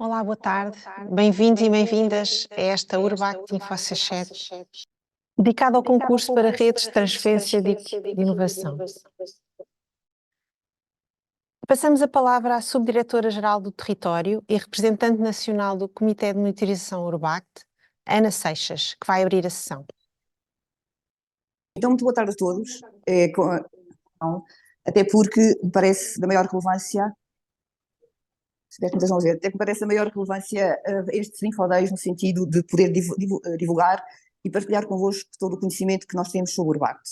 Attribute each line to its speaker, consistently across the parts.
Speaker 1: Olá, boa tarde. Bem-vindos e bem-vindas a esta Urbact InfoSachet, dedicada ao concurso para redes de transferência de inovação. Passamos a palavra à Subdiretora-Geral do Território e representante nacional do Comitê de Monitorização Urbact, Ana Seixas, que vai abrir a sessão.
Speaker 2: Então, muito boa tarde a todos, até porque me parece da maior relevância, até que me parece da maior relevância estes infodeios no sentido de poder divulgar e partilhar convosco todo o conhecimento que nós temos sobre o Urbact.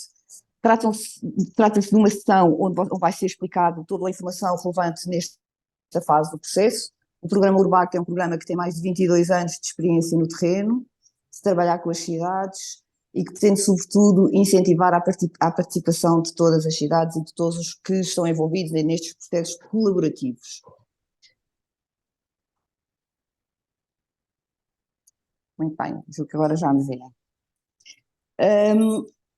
Speaker 2: Trata-se de uma sessão onde vai ser explicado toda a informação relevante nesta fase do processo. O programa Urbact é um programa que tem mais de 22 anos de experiência no terreno, de trabalhar com as cidades e que pretende, sobretudo, incentivar a participação de todas as cidades e de todos os que estão envolvidos nestes processos colaborativos. Muito bem, julgo que agora já me veem.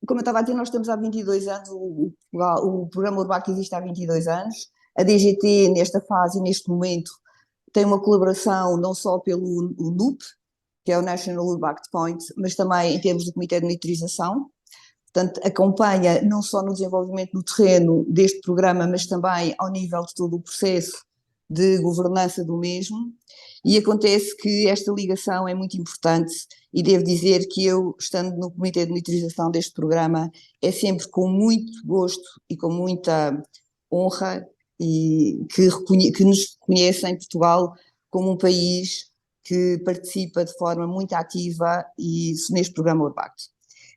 Speaker 2: Como eu estava a dizer, nós estamos há 22 anos, o programa Urbact existe há 22 anos. A DGT, nesta fase, neste momento, tem uma colaboração não só pelo NUP, que é o National Urbact Point, mas também em termos do Comitê de Monitorização. Portanto, acompanha não só no desenvolvimento do terreno deste programa, mas também ao nível de todo o processo de governança do mesmo. E acontece que esta ligação é muito importante e devo dizer que eu, estando no Comitê de Monitorização deste programa, é sempre com muito gosto e com muita honra e que nos reconhecem Portugal como um país que participa de forma muito ativa e neste programa Urbact.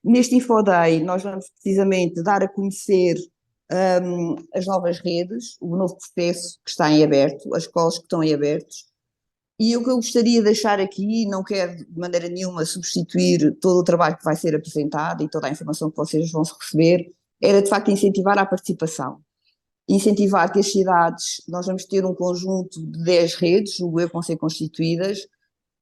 Speaker 2: Neste InfoDay nós vamos precisamente dar a conhecer as novas redes, o novo processo que está em aberto, as escolas que estão em abertos. E o que eu gostaria de deixar aqui, não quero de maneira nenhuma substituir todo o trabalho que vai ser apresentado e toda a informação que vocês vão receber, era de facto incentivar a participação. Incentivar que as cidades, nós vamos ter um conjunto de 10 redes, julgo eu, que vão ser constituídas.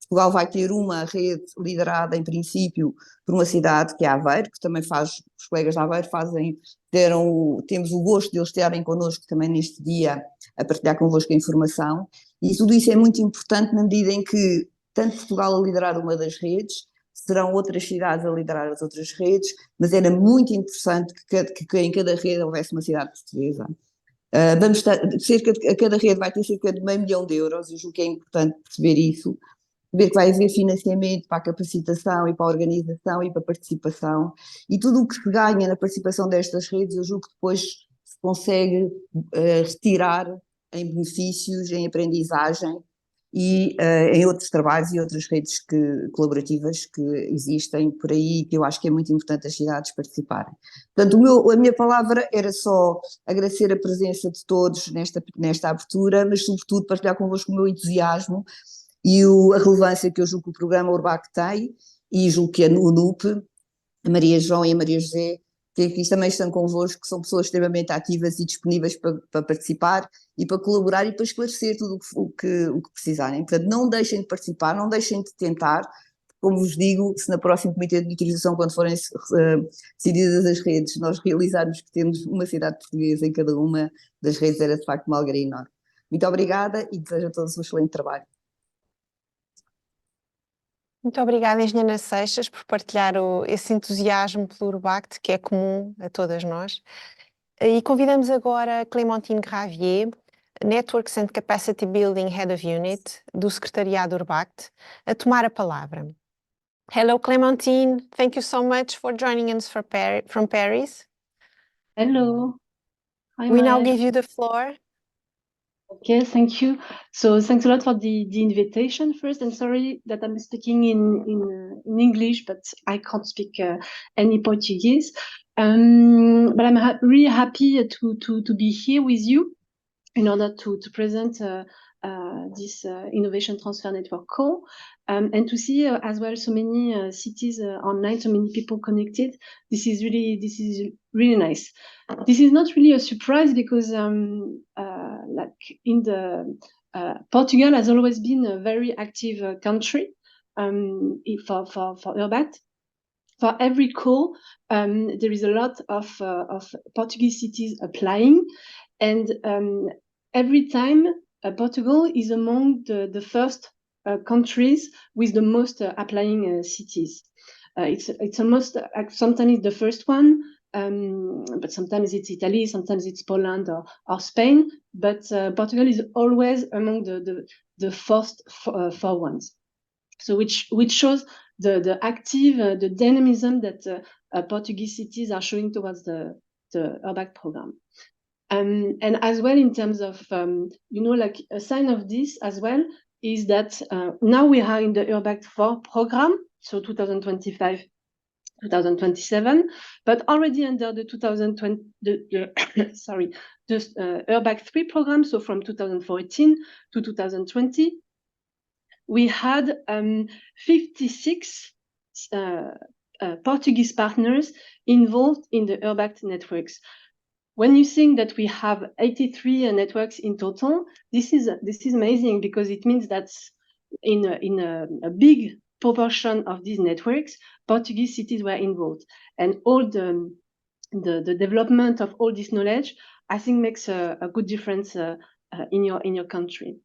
Speaker 2: Portugal vai ter uma rede liderada, em princípio, por uma cidade que é Aveiro, que também faz, os colegas de Aveiro temos o gosto de eles estarem connosco também neste dia a partilhar convosco a informação, e tudo isso é muito importante na medida em que, tanto Portugal a liderar uma das redes, serão outras cidades a liderar as outras redes, mas era muito interessante que em cada rede houvesse uma cidade portuguesa. A cada rede vai ter cerca de €500 mil, eu julgo que é importante perceber isso, ver que vai haver financiamento para a capacitação e para a organização e para a participação, e tudo o que se ganha na participação destas redes, eu julgo que depois se consegue retirar em benefícios, em aprendizagem e em outros trabalhos e outras redes colaborativas que existem por aí, que eu acho que é muito importante as cidades participarem. Portanto, a minha palavra era só agradecer a presença de todos nesta abertura, mas sobretudo partilhar convosco o meu entusiasmo e a relevância que eu julgo que o programa Urbact tem, e julgo que o NUP, a Maria João e a Maria José, que aqui também estão convosco, que são pessoas extremamente ativas e disponíveis para participar e para colaborar e para esclarecer tudo o que precisarem. Portanto, não deixem de participar, não deixem de tentar. Como vos digo, se na próxima Comitê de Monitorização, quando forem decididas as redes, nós realizarmos que temos uma cidade portuguesa em cada uma das redes, era de facto uma alegria enorme. Muito obrigada e desejo a todos um excelente trabalho.
Speaker 1: Muito obrigada, Engenheira Seixas, por partilhar esse entusiasmo pelo Urbact, que é comum a todas nós. E convidamos agora a Clémentine Gravier, Networks and Capacity Building Head of Unit, do Secretariado Urbact, a tomar a palavra. Hello, Clémentine. Thank you so much for joining us from Paris.
Speaker 3: Hello. Hi,
Speaker 1: we now give you the floor.
Speaker 3: Okay, thank you. So thanks a lot for the invitation first, and sorry that I'm speaking in English, but I can't speak any Portuguese. But I'm really happy to be here with you in order to present this Innovation Transfer Network call, and to see as well so many cities online, so many people connected. This is really nice. This is not really a surprise because like in the Portugal has always been a very active country for Urbact. For every call, there is a lot of Portuguese cities applying, and every time Portugal is among the first countries with the most applying cities. It's almost sometimes it's the first one, but sometimes it's Italy, sometimes it's Poland or Spain. But Portugal is always among the first four ones. So which shows the active, the dynamism that Portuguese cities are showing towards the URBACT program. And as well, in terms of, like a sign of this as well, is that now we are in the URBACT 4 program, so 2025, 2027, but already under the 2020, the URBACT 3 program, so from 2014 to 2020, we had 56 Portuguese partners involved in the URBACT networks. When you think that we have 83 networks in total, this is amazing, because it means that in a big proportion of these networks, Portuguese cities were involved, and all the development of all this knowledge, I think, makes a good difference in your country.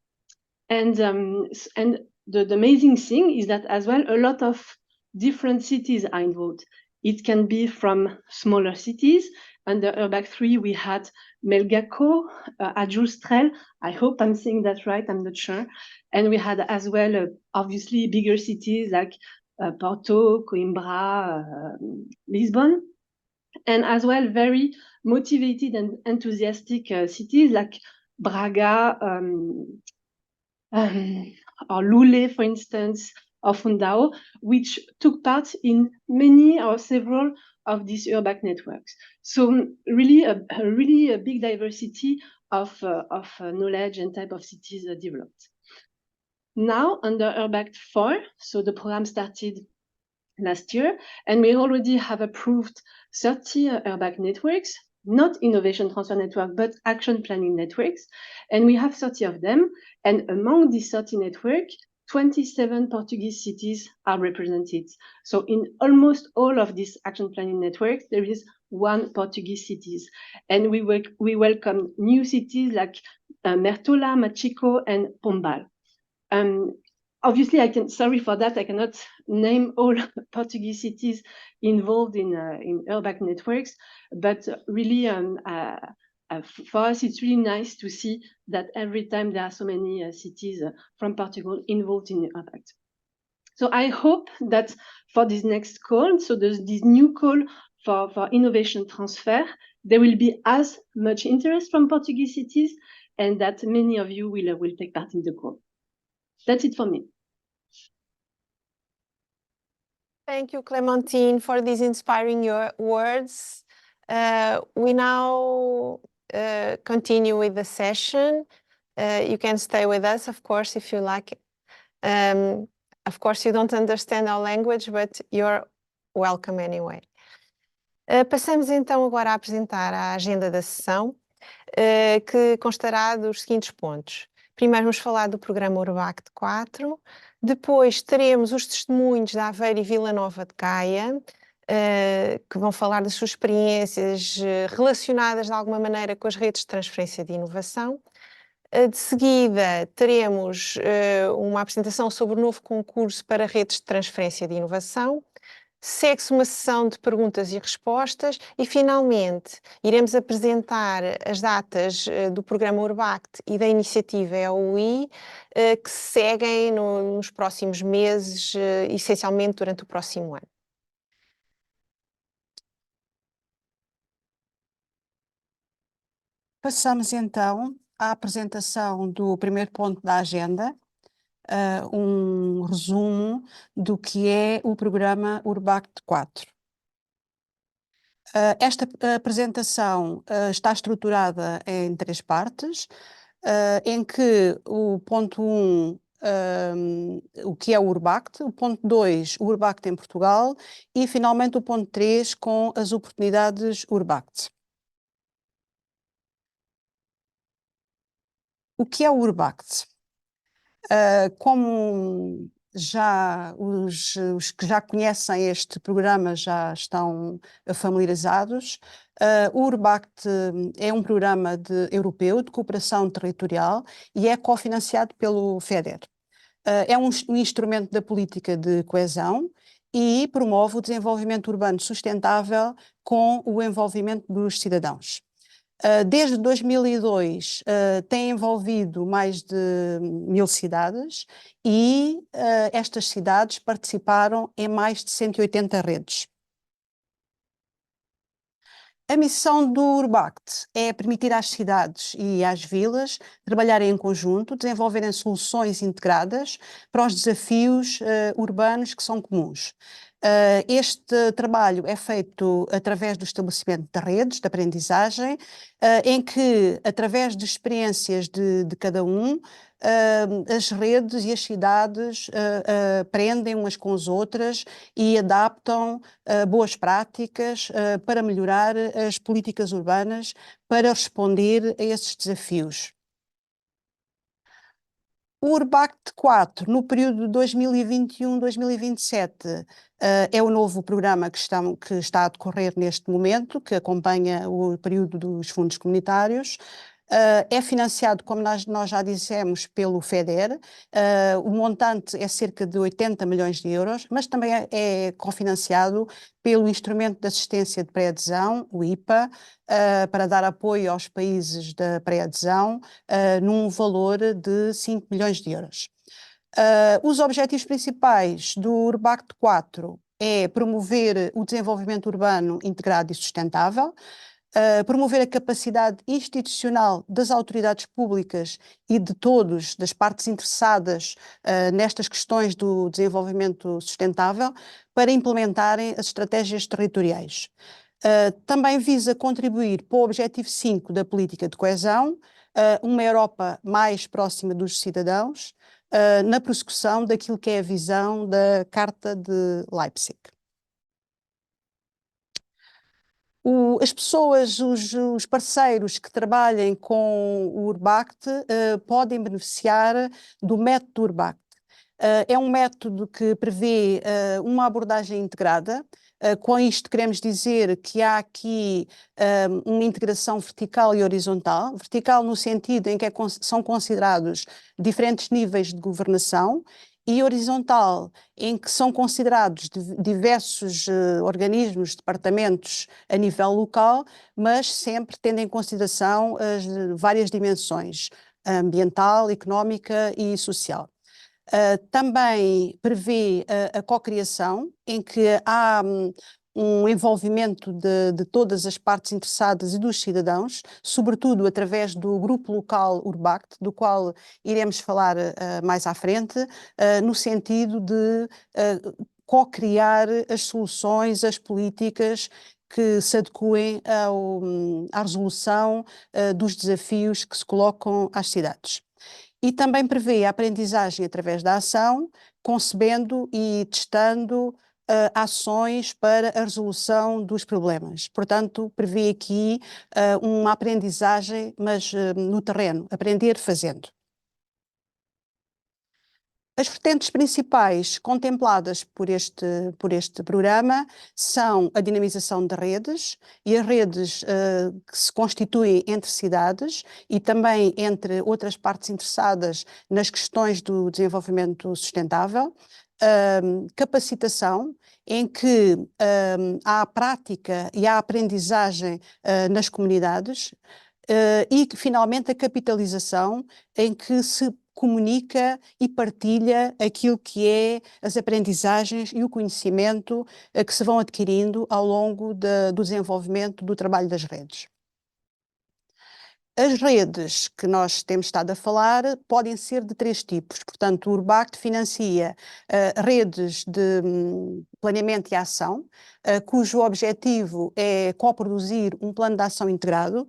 Speaker 3: And the amazing thing is that as well, a lot of different cities are involved. It can be from smaller cities. Under URBACT 3, we had Melgaco, Ajustrel. I hope I'm saying that right, I'm not sure. And we had as well, obviously, bigger cities like Porto, Coimbra, Lisbon. And as well, very motivated and enthusiastic cities like Braga, or Lule, for instance, or Fundao, which took part in many or several of these URBACT networks. So really a big diversity of knowledge and type of cities developed. Now, under URBACT 4, so the program started last year, and we already have approved 30 URBACT networks, not innovation transfer network, but action planning networks. And we have 30 of them. And among these 30 networks, 27 Portuguese cities are represented. So in almost all of these action planning networks, there is one Portuguese cities. And we welcome new cities like Mertola, Machico, and Pombal. Obviously, sorry for that, I cannot name all Portuguese cities involved in URBACT networks, but really, for us, it's really nice to see that every time there are so many cities from Portugal involved in URBACT. So I hope that for this next call, so there's this new call for innovation transfer, there will be as much interest from Portuguese cities, and that many of you will take part in the call. That's it for me.
Speaker 1: Thank you, Clémentine, for these inspiring words. We now continue with the session. You can stay with us, of course, if you like. Of course, you don't understand our language, but you're welcome anyway. Passamos então agora a apresentar a agenda da sessão, que constará dos seguintes pontos. Primeiro vamos falar do programa URBACT 4, depois teremos os testemunhos da Aveiro e Vila Nova de Gaia, que vão falar das suas experiências relacionadas de alguma maneira com as redes de transferência de inovação. De seguida teremos uma apresentação sobre o novo concurso para redes de transferência de inovação. Segue-se uma sessão de perguntas e respostas e, finalmente, iremos apresentar as datas do programa URBACT e da iniciativa EOI que seguem nos próximos meses, essencialmente durante o próximo ano.
Speaker 4: Passamos então à apresentação do primeiro ponto da agenda, um resumo do que é o programa URBACT 4. Esta apresentação está estruturada em 3 partes, em que o ponto 1, o que é o URBACT, o ponto 2, o URBACT em Portugal e, finalmente, o ponto 3, com as oportunidades URBACT. O que é o URBACT? Como os que já conhecem este programa já estão familiarizados. O URBACT é um programa europeu de cooperação territorial e é cofinanciado pelo FEDER. É um instrumento da política de coesão e promove o desenvolvimento urbano sustentável com o envolvimento dos cidadãos. Desde 2002 tem envolvido mais de 1000 cidades e estas cidades participaram em mais de 180 redes. A missão do URBACT é permitir às cidades e às vilas trabalharem em conjunto, desenvolverem soluções integradas para os desafios urbanos que são comuns. Este trabalho é feito através do estabelecimento de redes de aprendizagem, em que, através de experiências de cada um, as redes e as cidades aprendem umas com as outras e adaptam boas práticas para melhorar as políticas urbanas para responder a esses desafios. O URBACT 4, no período de 2021-2027, é o novo programa que está a decorrer neste momento, que acompanha o período dos fundos comunitários. É financiado, como nós já dissemos, pelo FEDER. O montante é cerca de 80 milhões de euros, mas também é cofinanciado pelo Instrumento de Assistência de Pré-Adesão, o IPA, para dar apoio aos países da pré-adesão, num valor de 5 milhões de euros. Os objetivos principais do URBACT 4 é promover o desenvolvimento urbano integrado e sustentável, promover a capacidade institucional das autoridades públicas e de todos, das partes interessadas nestas questões do desenvolvimento sustentável, para implementarem as estratégias territoriais. Também visa contribuir para o objetivo 5 da política de coesão, uma Europa mais próxima dos cidadãos, na prossecução daquilo que é a visão da Carta de Leipzig. As pessoas, os parceiros que trabalhem com o URBACT podem beneficiar do método URBACT. É um método que prevê uma abordagem integrada. Com isto queremos dizer que há aqui uma integração vertical e horizontal. Vertical no sentido em que são considerados diferentes níveis de governação, e horizontal, em que são considerados diversos organismos, departamentos a nível local, mas sempre tendo em consideração as várias dimensões, ambiental, económica e social. Também prevê a cocriação, em que há um envolvimento de todas as partes interessadas e dos cidadãos, sobretudo através do grupo local URBACT, do qual iremos falar mais à frente, no sentido de co-criar as soluções, as políticas que se adequem à resolução dos desafios que se colocam às cidades. E também prevê a aprendizagem através da ação, concebendo e testando ações para a resolução dos problemas. Portanto, prevê aqui uma aprendizagem, mas no terreno, aprender fazendo. As vertentes principais contempladas por este programa são a dinamização de redes e as redes que se constituem entre cidades e também entre outras partes interessadas nas questões do desenvolvimento sustentável, capacitação, em que há a prática e há a aprendizagem nas comunidades, e finalmente a capitalização, em que se comunica e partilha aquilo que é as aprendizagens e o conhecimento que se vão adquirindo ao longo do desenvolvimento do trabalho das redes. As redes que nós temos estado a falar podem ser de 3 tipos. Portanto, o URBACT financia redes de planeamento e ação, cujo objetivo é coproduzir um plano de ação integrado.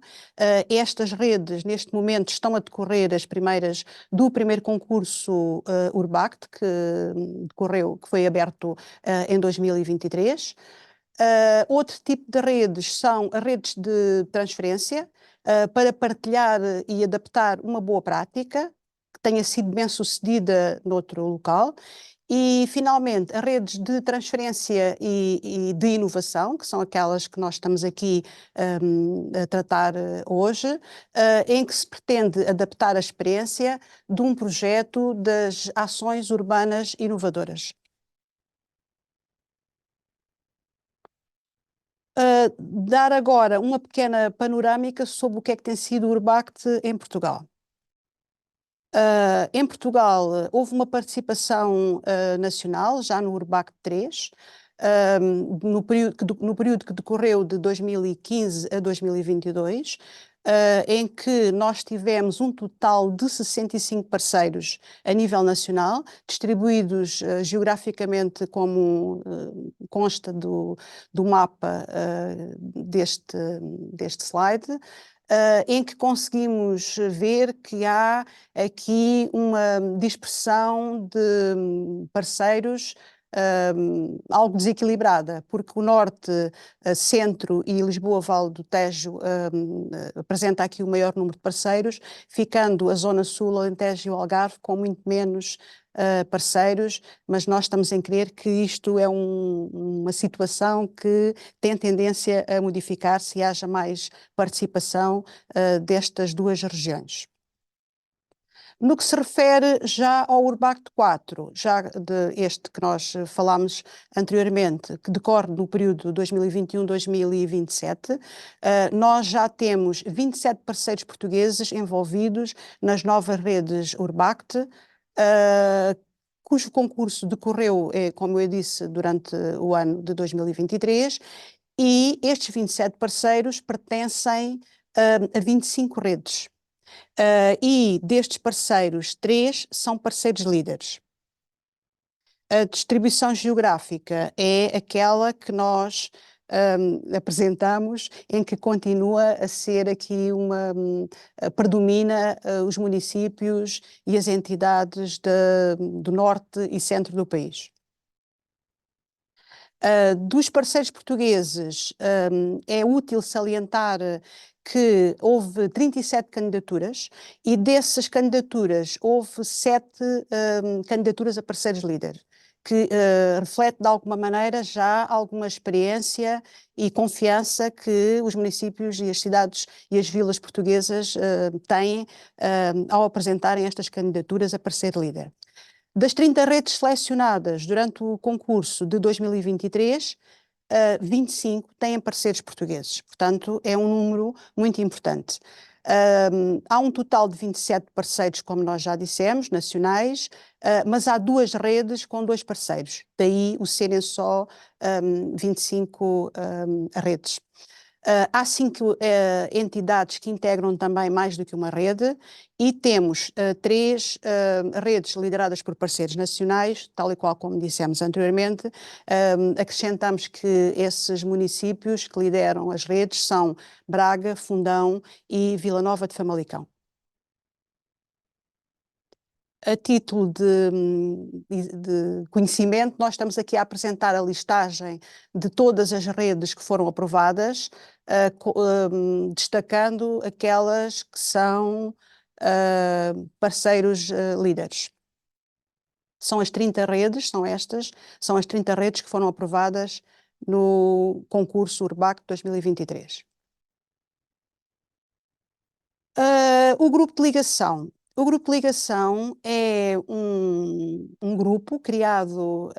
Speaker 4: Estas redes, neste momento, estão a decorrer as primeiras do primeiro concurso URBACT, que foi aberto em 2023. Outro tipo de redes são as redes de transferência, para partilhar e adaptar uma boa prática que tenha sido bem sucedida noutro local, E, finalmente, as redes de transferência e de inovação, que são aquelas que nós estamos aqui a tratar hoje, em que se pretende adaptar a experiência de um projeto das ações urbanas inovadoras. Dar agora uma pequena panorâmica sobre o que é que tem sido o Urbact em Portugal. Em Portugal houve uma participação nacional, já no Urbact 3, no período que decorreu de 2015 a 2022, em que nós tivemos um total de 65 parceiros a nível nacional, distribuídos geograficamente como consta do mapa deste slide, em que conseguimos ver que há aqui uma dispersão de parceiros algo desequilibrada, porque o Norte, Centro e Lisboa-Vale do Tejo apresenta aqui o maior número de parceiros, ficando a Zona Sul, Alentejo e o Algarve com muito menos parceiros, mas nós estamos em crer que isto é uma situação que tem tendência a modificar-se e haja mais participação destas duas regiões. No que se refere já ao Urbact 4, já este que nós falámos anteriormente, que decorre no período 2021-2027, nós já temos 27 parceiros portugueses envolvidos nas novas redes Urbact, cujo concurso decorreu, como eu disse, durante o ano de 2023, e estes 27 parceiros pertencem a 25 redes. E destes parceiros, 3 são parceiros líderes. A distribuição geográfica é aquela que nós apresentamos, em que continua a ser aqui predomina os municípios e as entidades do norte e centro do país. Dos parceiros portugueses, é útil salientar que houve 37 candidaturas e dessas candidaturas houve 7 candidaturas a parceiros líder, que reflete de alguma maneira já alguma experiência e confiança que os municípios e as cidades e as vilas portuguesas têm ao apresentarem estas candidaturas a parceiro líder. Das 30 redes selecionadas durante o concurso de 2023, 25 têm parceiros portugueses, portanto é um número muito importante. Há um total de 27 parceiros, como nós já dissemos, nacionais, mas há 2 redes com 2 parceiros, daí o serem só 25 redes. Há 5 entidades que integram também mais do que uma rede e temos 3 redes lideradas por parceiros nacionais, tal e qual como dissemos anteriormente. Acrescentamos que esses municípios que lideram as redes são Braga, Fundão e Vila Nova de Famalicão. A título de conhecimento, nós estamos aqui a apresentar a listagem de todas as redes que foram aprovadas, destacando aquelas que são parceiros líderes. São as 30 redes, são as 30 redes que foram aprovadas no concurso Urbact 2023. O grupo de ligação. O grupo de ligação é um grupo criado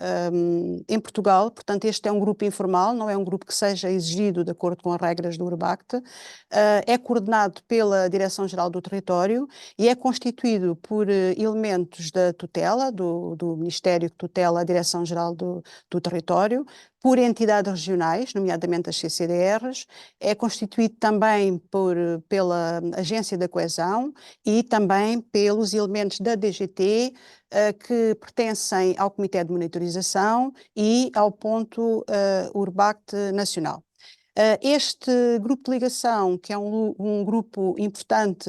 Speaker 4: em Portugal, portanto este é um grupo informal, não é um grupo que seja exigido de acordo com as regras do Urbact, é coordenado pela Direção-Geral do Território e é constituído por elementos da tutela, do Ministério que tutela a Direção-Geral do Território, por entidades regionais, nomeadamente as CCDRs, é constituído também pela Agência da Coesão e também pelos elementos da DGT que pertencem ao Comitê de Monitorização e ao ponto Urbact Nacional. Este grupo de ligação, que é um grupo importante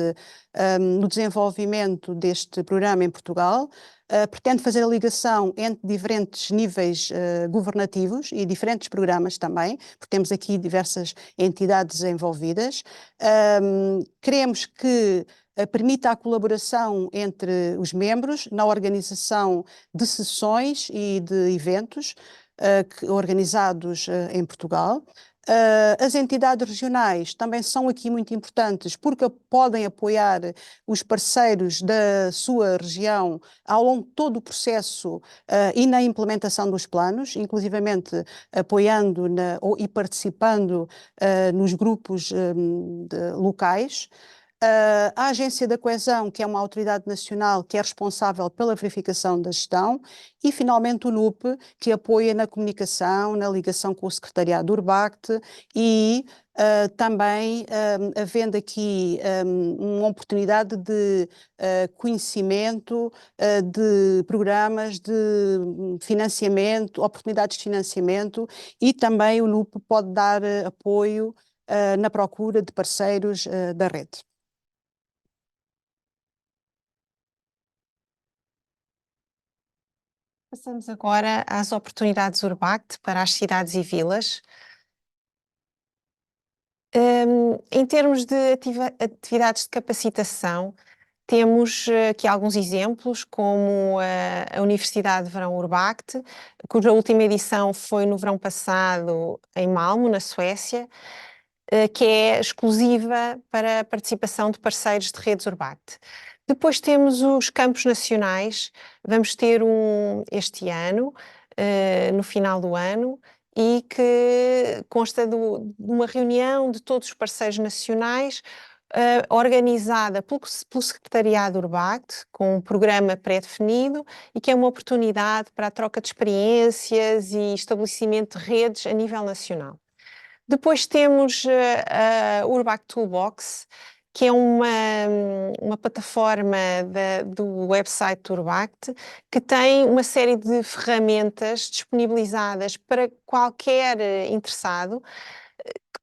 Speaker 4: no desenvolvimento deste programa em Portugal, pretende fazer a ligação entre diferentes níveis governativos e diferentes programas também, porque temos aqui diversas entidades envolvidas. Queremos que permita a colaboração entre os membros na organização de sessões e de eventos organizados em Portugal. As entidades regionais também são aqui muito importantes porque podem apoiar os parceiros da sua região ao longo de todo o processo e na implementação dos planos, inclusivamente apoiando e participando nos grupos locais. A Agência da Coesão, que é uma autoridade nacional que é responsável pela verificação da gestão, e finalmente o NUP, que apoia na comunicação, na ligação com o secretariado do URBACT e também havendo aqui uma oportunidade de conhecimento de programas de financiamento, oportunidades de financiamento, e também o NUP pode dar apoio na procura de parceiros da rede.
Speaker 1: Passamos agora às oportunidades URBACT para as cidades e vilas. Em termos de atividades de capacitação, temos aqui alguns exemplos, como a Universidade de Verão URBACT, cuja última edição foi no verão passado em Malmö, na Suécia, que é exclusiva para a participação de parceiros de redes URBACT. Depois temos os campos nacionais, vamos ter este ano, no final do ano, e que consta de uma reunião de todos os parceiros nacionais, organizada pelo Secretariado URBACT, com um programa pré-definido, e que é uma oportunidade para a troca de experiências e estabelecimento de redes a nível nacional. Depois temos a URBACT Toolbox, que é uma plataforma do website do URBACT, que tem uma série de ferramentas disponibilizadas para qualquer interessado, que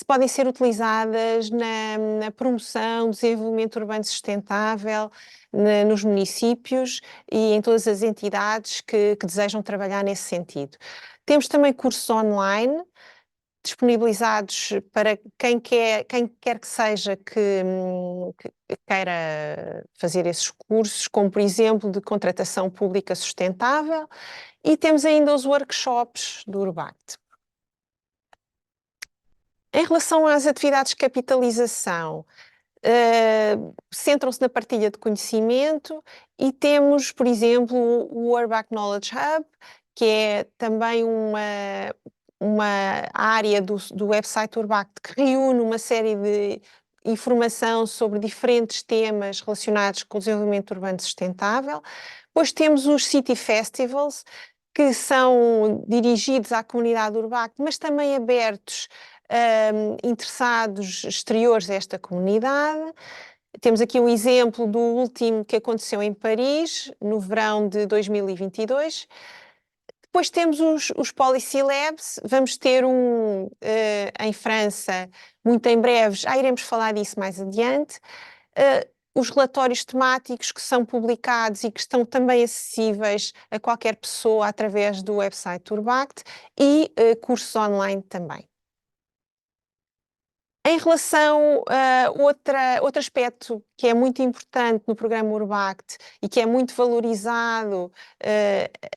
Speaker 1: podem ser utilizadas na promoção, desenvolvimento urbano sustentável, nos municípios e em todas as entidades que desejam trabalhar nesse sentido. Temos também cursos online, disponibilizados para quem quer que seja que queira fazer esses cursos, como por exemplo de contratação pública sustentável, e temos ainda os workshops do URBACT. Em relação às atividades de capitalização, centram-se na partilha de conhecimento, e temos, por exemplo, o URBACT Knowledge Hub, que é também uma área do website URBACT que reúne uma série de informação sobre diferentes temas relacionados com o desenvolvimento urbano sustentável. Depois temos os City Festivals, que são dirigidos à comunidade URBACT, mas também abertos a interessados exteriores a esta comunidade. Temos aqui um exemplo do último que aconteceu em Paris, no verão de 2022. Depois temos os Policy Labs, vamos ter em França, muito em breve, já iremos falar disso mais adiante. Os relatórios temáticos que são publicados e que estão também acessíveis a qualquer pessoa através do website do URBACT, e cursos online também. Em relação a outro aspecto que é muito importante no programa URBACT e que é muito valorizado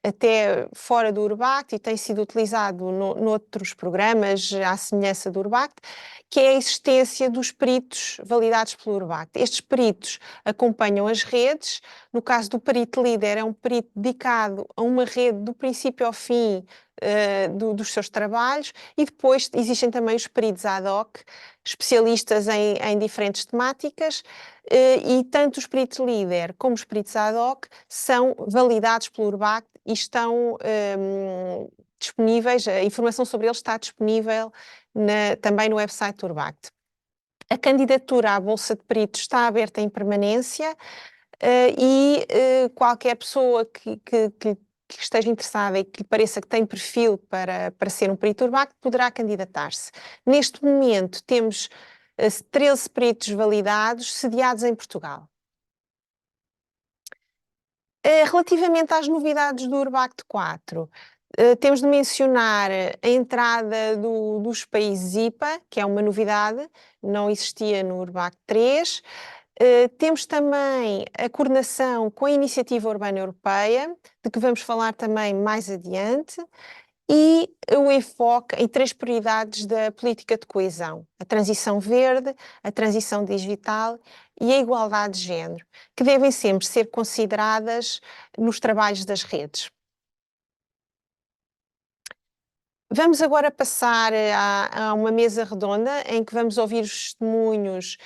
Speaker 1: até fora do URBACT e tem sido utilizado noutros programas à semelhança do URBACT, que é a existência dos peritos validados pelo URBACT. Estes peritos acompanham as redes. No caso do perito líder, é um perito dedicado a uma rede do princípio ao fim dos seus trabalhos, e depois existem também os peritos ad hoc, especialistas em diferentes temáticas, e tanto os peritos líder como os peritos ad hoc são validados pelo URBACT e estão disponíveis, a informação sobre eles está disponível também no website do URBACT. A candidatura à Bolsa de Peritos está aberta em permanência, e qualquer pessoa que esteja interessada e que lhe pareça que tem perfil para ser um perito URBACT poderá candidatar-se. Neste momento temos 13 peritos validados, sediados em Portugal. Relativamente às novidades do URBACT 4, temos de mencionar a entrada dos países IPA, que é uma novidade, não existia no URBACT 3. Temos também a coordenação com a Iniciativa Urbana Europeia, de que vamos falar também mais adiante, e o enfoque em 3 prioridades da política de coesão: a transição verde, a transição digital e a igualdade de género, que devem sempre ser consideradas nos trabalhos das redes. Vamos agora passar a uma mesa redonda em que vamos ouvir os testemunhos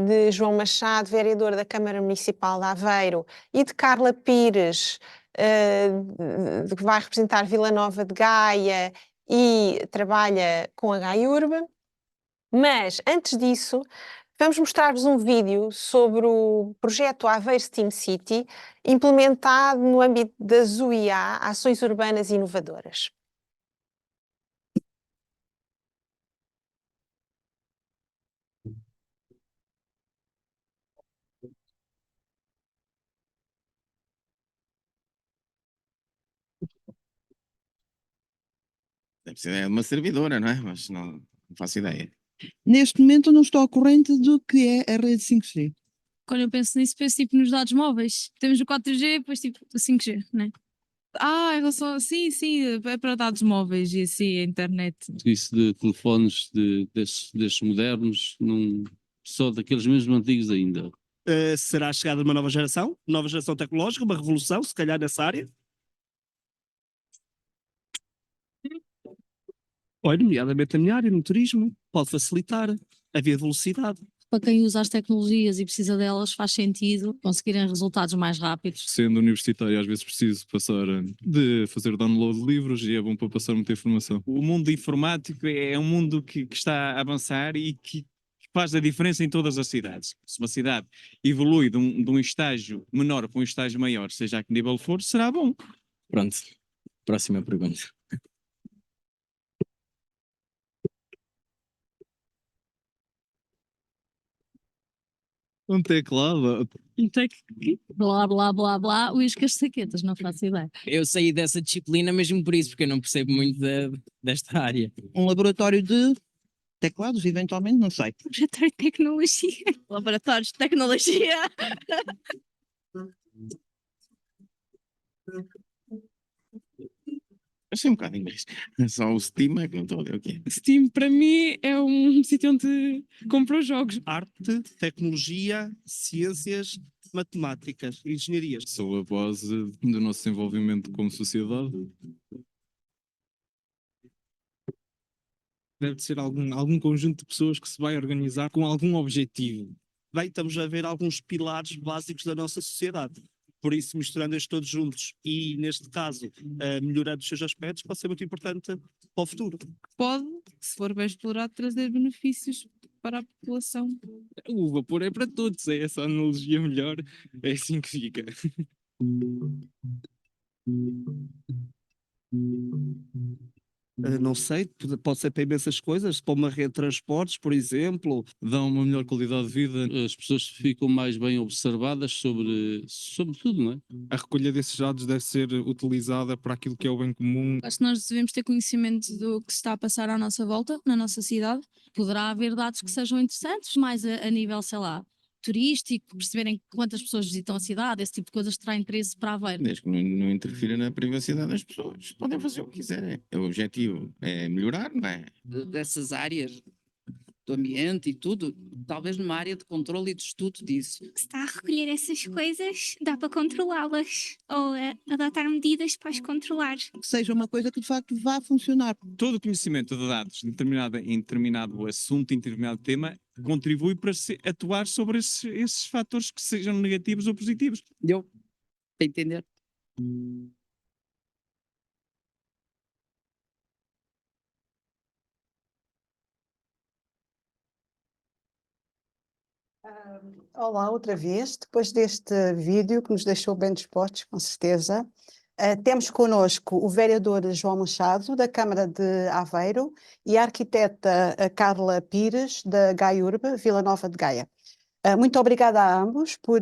Speaker 1: de João Machado, vereador da Câmara Municipal de Aveiro, e de Carla Pires, que vai representar Vila Nova de Gaia e trabalha com a GaiURB. Mas, antes disso, vamos mostrar-vos um vídeo sobre o projeto Aveiro Steam City, implementado no âmbito da ZUIA, Ações Urbanas Inovadoras.
Speaker 5: Deve ser uma servidora, não é? Mas não faço ideia.
Speaker 6: Neste momento eu não estou ao corrente do que é a rede 5G.
Speaker 7: Quando eu penso nisso, penso tipo nos dados móveis. Temos o 4G, depois tipo o 5G, né? Em relação a... Sim, é para dados móveis e assim, a internet.
Speaker 8: Isso de telefones destes modernos, não, só daqueles mesmo antigos ainda.
Speaker 9: Será a chegada de uma nova geração tecnológica, uma revolução, se calhar nessa área? Olha, nomeadamente na minha área, no turismo, pode facilitar a via de velocidade.
Speaker 7: Para quem usa as tecnologias e precisa delas, faz sentido conseguirem resultados mais rápidos.
Speaker 10: Sendo universitário, às vezes preciso de fazer download de livros e é bom para passar muita informação.
Speaker 11: O mundo informático é um mundo que está a avançar e que faz a diferença em todas as cidades. Se uma cidade evolui de um estágio menor para um estágio maior, seja a que nível for, será bom.
Speaker 12: Pronto, próxima pergunta.
Speaker 10: Um teclado.
Speaker 7: Blá, blá, blá, blá, uísque as saquetas, não faço ideia.
Speaker 12: Eu saí dessa disciplina mesmo por isso, porque eu não percebo muito desta área.
Speaker 6: Um laboratório de teclados, eventualmente, não sei.
Speaker 7: Laboratório de tecnologia. Laboratórios de tecnologia.
Speaker 5: Achei um bocado inglês. Só o Steam é que não estou a ver o quê.
Speaker 13: Steam, para mim, é um sítio onde compro jogos.
Speaker 9: Arte, tecnologia, ciências, matemáticas, engenharias.
Speaker 10: Sou a base do nosso desenvolvimento como sociedade.
Speaker 11: Deve ser algum conjunto de pessoas que se vai organizar com algum objetivo.
Speaker 9: Bem, estamos a ver alguns pilares básicos da nossa sociedade. Por isso, misturando estes todos juntos e, neste caso, melhorando os seus aspectos, pode ser muito importante para o futuro.
Speaker 13: Pode, se for bem explorado, trazer benefícios para a população.
Speaker 11: O vapor é para todos, é essa analogia melhor, é assim que fica.
Speaker 9: Não sei, pode ser para imensas coisas, para uma rede de transportes, por exemplo.
Speaker 10: Dão uma melhor qualidade de vida.
Speaker 8: As pessoas ficam mais bem observadas sobre tudo, não é?
Speaker 11: A recolha desses dados deve ser utilizada para aquilo que é o bem comum.
Speaker 7: Acho que nós devemos ter conhecimento do que se está a passar à nossa volta, na nossa cidade. Poderá haver dados que sejam interessantes, mais a nível, sei lá, turístico, perceberem quantas pessoas visitam a cidade, esse tipo de coisas terá interesse para Aveiro.
Speaker 5: Desde que não interfira na privacidade das pessoas. Podem fazer o que quiserem. O objetivo é melhorar, não é?
Speaker 14: Dessas áreas do ambiente e tudo, talvez numa área de controle e de estudo disso.
Speaker 15: Se está a recolher essas coisas, dá para controlá-las ou adotar medidas para as controlar.
Speaker 6: Que seja uma coisa que de facto vá funcionar.
Speaker 11: Todo o conhecimento de dados em determinado assunto, em determinado tema, contribui para atuar sobre esses fatores que sejam negativos ou positivos.
Speaker 14: Deu para entender?
Speaker 4: Olá, outra vez, depois deste vídeo que nos deixou bem dispostos, com certeza. Temos connosco o vereador João Machado, da Câmara de Aveiro, e a arquiteta Carla Pires, da GaiURB, Vila Nova de Gaia. Muito obrigada a ambos por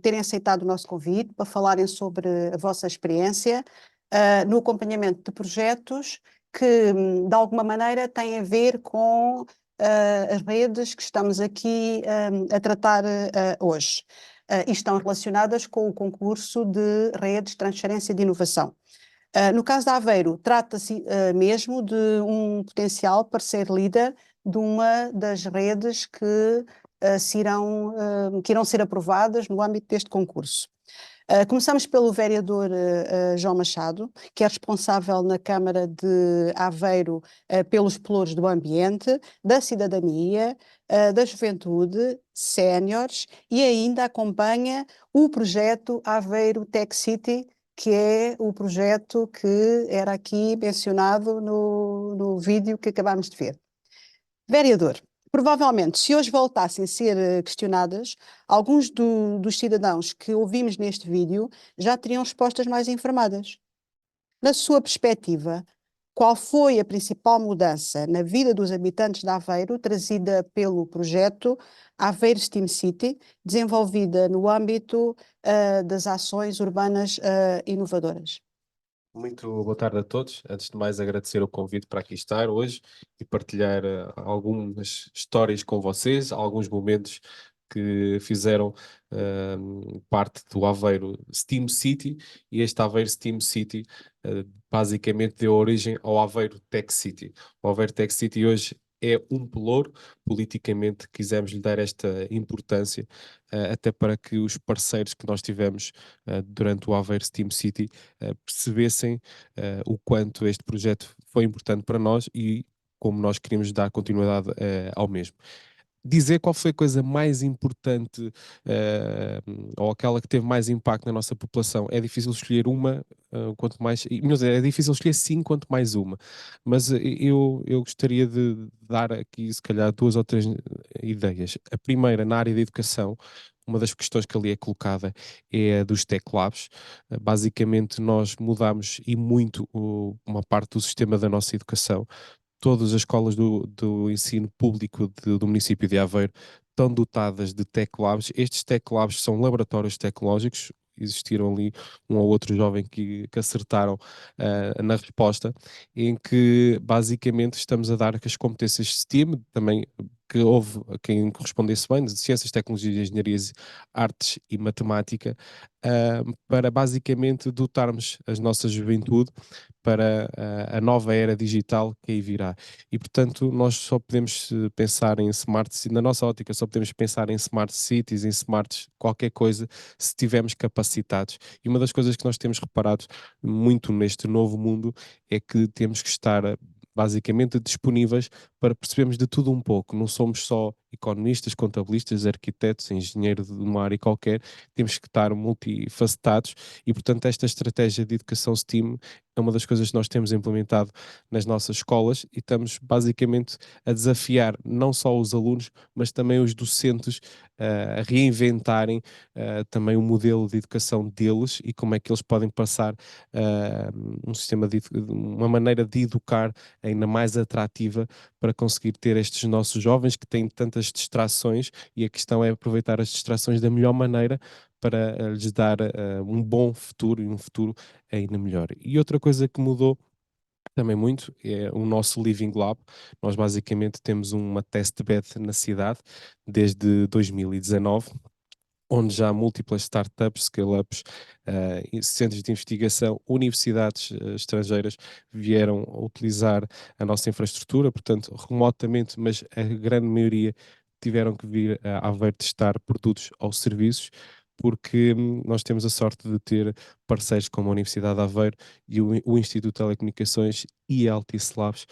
Speaker 4: terem aceitado o nosso convite, para falarem sobre a vossa experiência no acompanhamento de projetos que, de alguma maneira, têm a ver com as redes que estamos aqui a tratar hoje. E estão relacionadas com o concurso de redes de transferência de inovação. No caso de Aveiro, trata-se mesmo de um potencial parceiro líder de uma das redes que irão ser aprovadas no âmbito deste concurso. Começamos pelo vereador João Machado, que é responsável na Câmara de Aveiro pelos pelouros do ambiente, da cidadania, da juventude, séniores, e ainda acompanha o projeto Aveiro Tech City, que é o projeto que era aqui mencionado no vídeo que acabámos de ver. Vereador, provavelmente, se hoje voltassem a ser questionadas, alguns dos cidadãos que ouvimos neste vídeo já teriam respostas mais informadas. Na sua perspectiva, qual foi a principal mudança na vida dos habitantes de Aveiro trazida pelo projeto Aveiro STEAM City, desenvolvida no âmbito das ações urbanas inovadoras?
Speaker 16: Muito boa tarde a todos. Antes de mais, agradecer o convite para aqui estar hoje e partilhar algumas histórias com vocês, alguns momentos que fizeram parte do Aveiro STEAM City, e este Aveiro STEAM City basicamente deu origem ao Aveiro Tech City. O Aveiro Tech City hoje é um pelouro, politicamente quisemos lhe dar esta importância, até para que os parceiros que nós tivemos durante o Aveiro STEAM City percebessem o quanto este projeto foi importante para nós e como nós queríamos dar continuidade ao mesmo. Dizer qual foi a coisa mais importante ou aquela que teve mais impacto na nossa população, é difícil escolher uma, quanto mais, melhor dizer, é difícil escolher 5 quanto mais uma, mas eu gostaria de dar aqui se calhar 2 ou 3 ideias. A primeira, na área da educação, uma das questões que ali é colocada é a dos Tech Labs. Basicamente nós mudámos e muito uma parte do sistema da nossa educação. Todas as escolas do ensino público do município de Aveiro estão dotadas de Tech Labs. Estes Tech Labs são laboratórios tecnológicos. Existiram ali um ou outro jovem que acertaram na resposta, em que basicamente estamos a dar as competências STEAM, também que houve quem correspondesse bem, de Ciências, Tecnologias, Engenharias, Artes e Matemática, para basicamente dotarmos a nossa juventude para a nova era digital que aí virá. E, portanto, nós só podemos pensar em smart cities, na nossa ótica, só podemos pensar em smart cities, em smart qualquer coisa, se estivermos capacitados. E uma das coisas que nós temos reparado muito neste novo mundo é que temos que estar basicamente disponíveis para percebermos de tudo um pouco. Não somos só economistas, contabilistas, arquitetos, engenheiros de uma área qualquer, temos que estar multifacetados e, portanto, esta estratégia de educação STEAM é uma das coisas que nós temos implementado nas nossas escolas e estamos basicamente a desafiar não só os alunos, mas também os docentes a reinventarem também o modelo de educação deles e como é que eles podem passar um sistema uma maneira de educar ainda mais atrativa para conseguir ter estes nossos jovens que têm tantas distrações, e a questão é aproveitar as distrações da melhor maneira para lhes dar um bom futuro e um futuro ainda melhor. E outra coisa que mudou também muito é o nosso Living Lab. Nós basicamente temos uma testbed na cidade desde 2019, onde já múltiplas startups, scale-ups, centros de investigação, universidades estrangeiras vieram a utilizar a nossa infraestrutura, portanto, remotamente, mas a grande maioria tiveram que vir a Aveiro testar produtos ou serviços, porque nós temos a sorte de ter parceiros como a Universidade de Aveiro e o Instituto de Telecomunicações e a Altice Labs,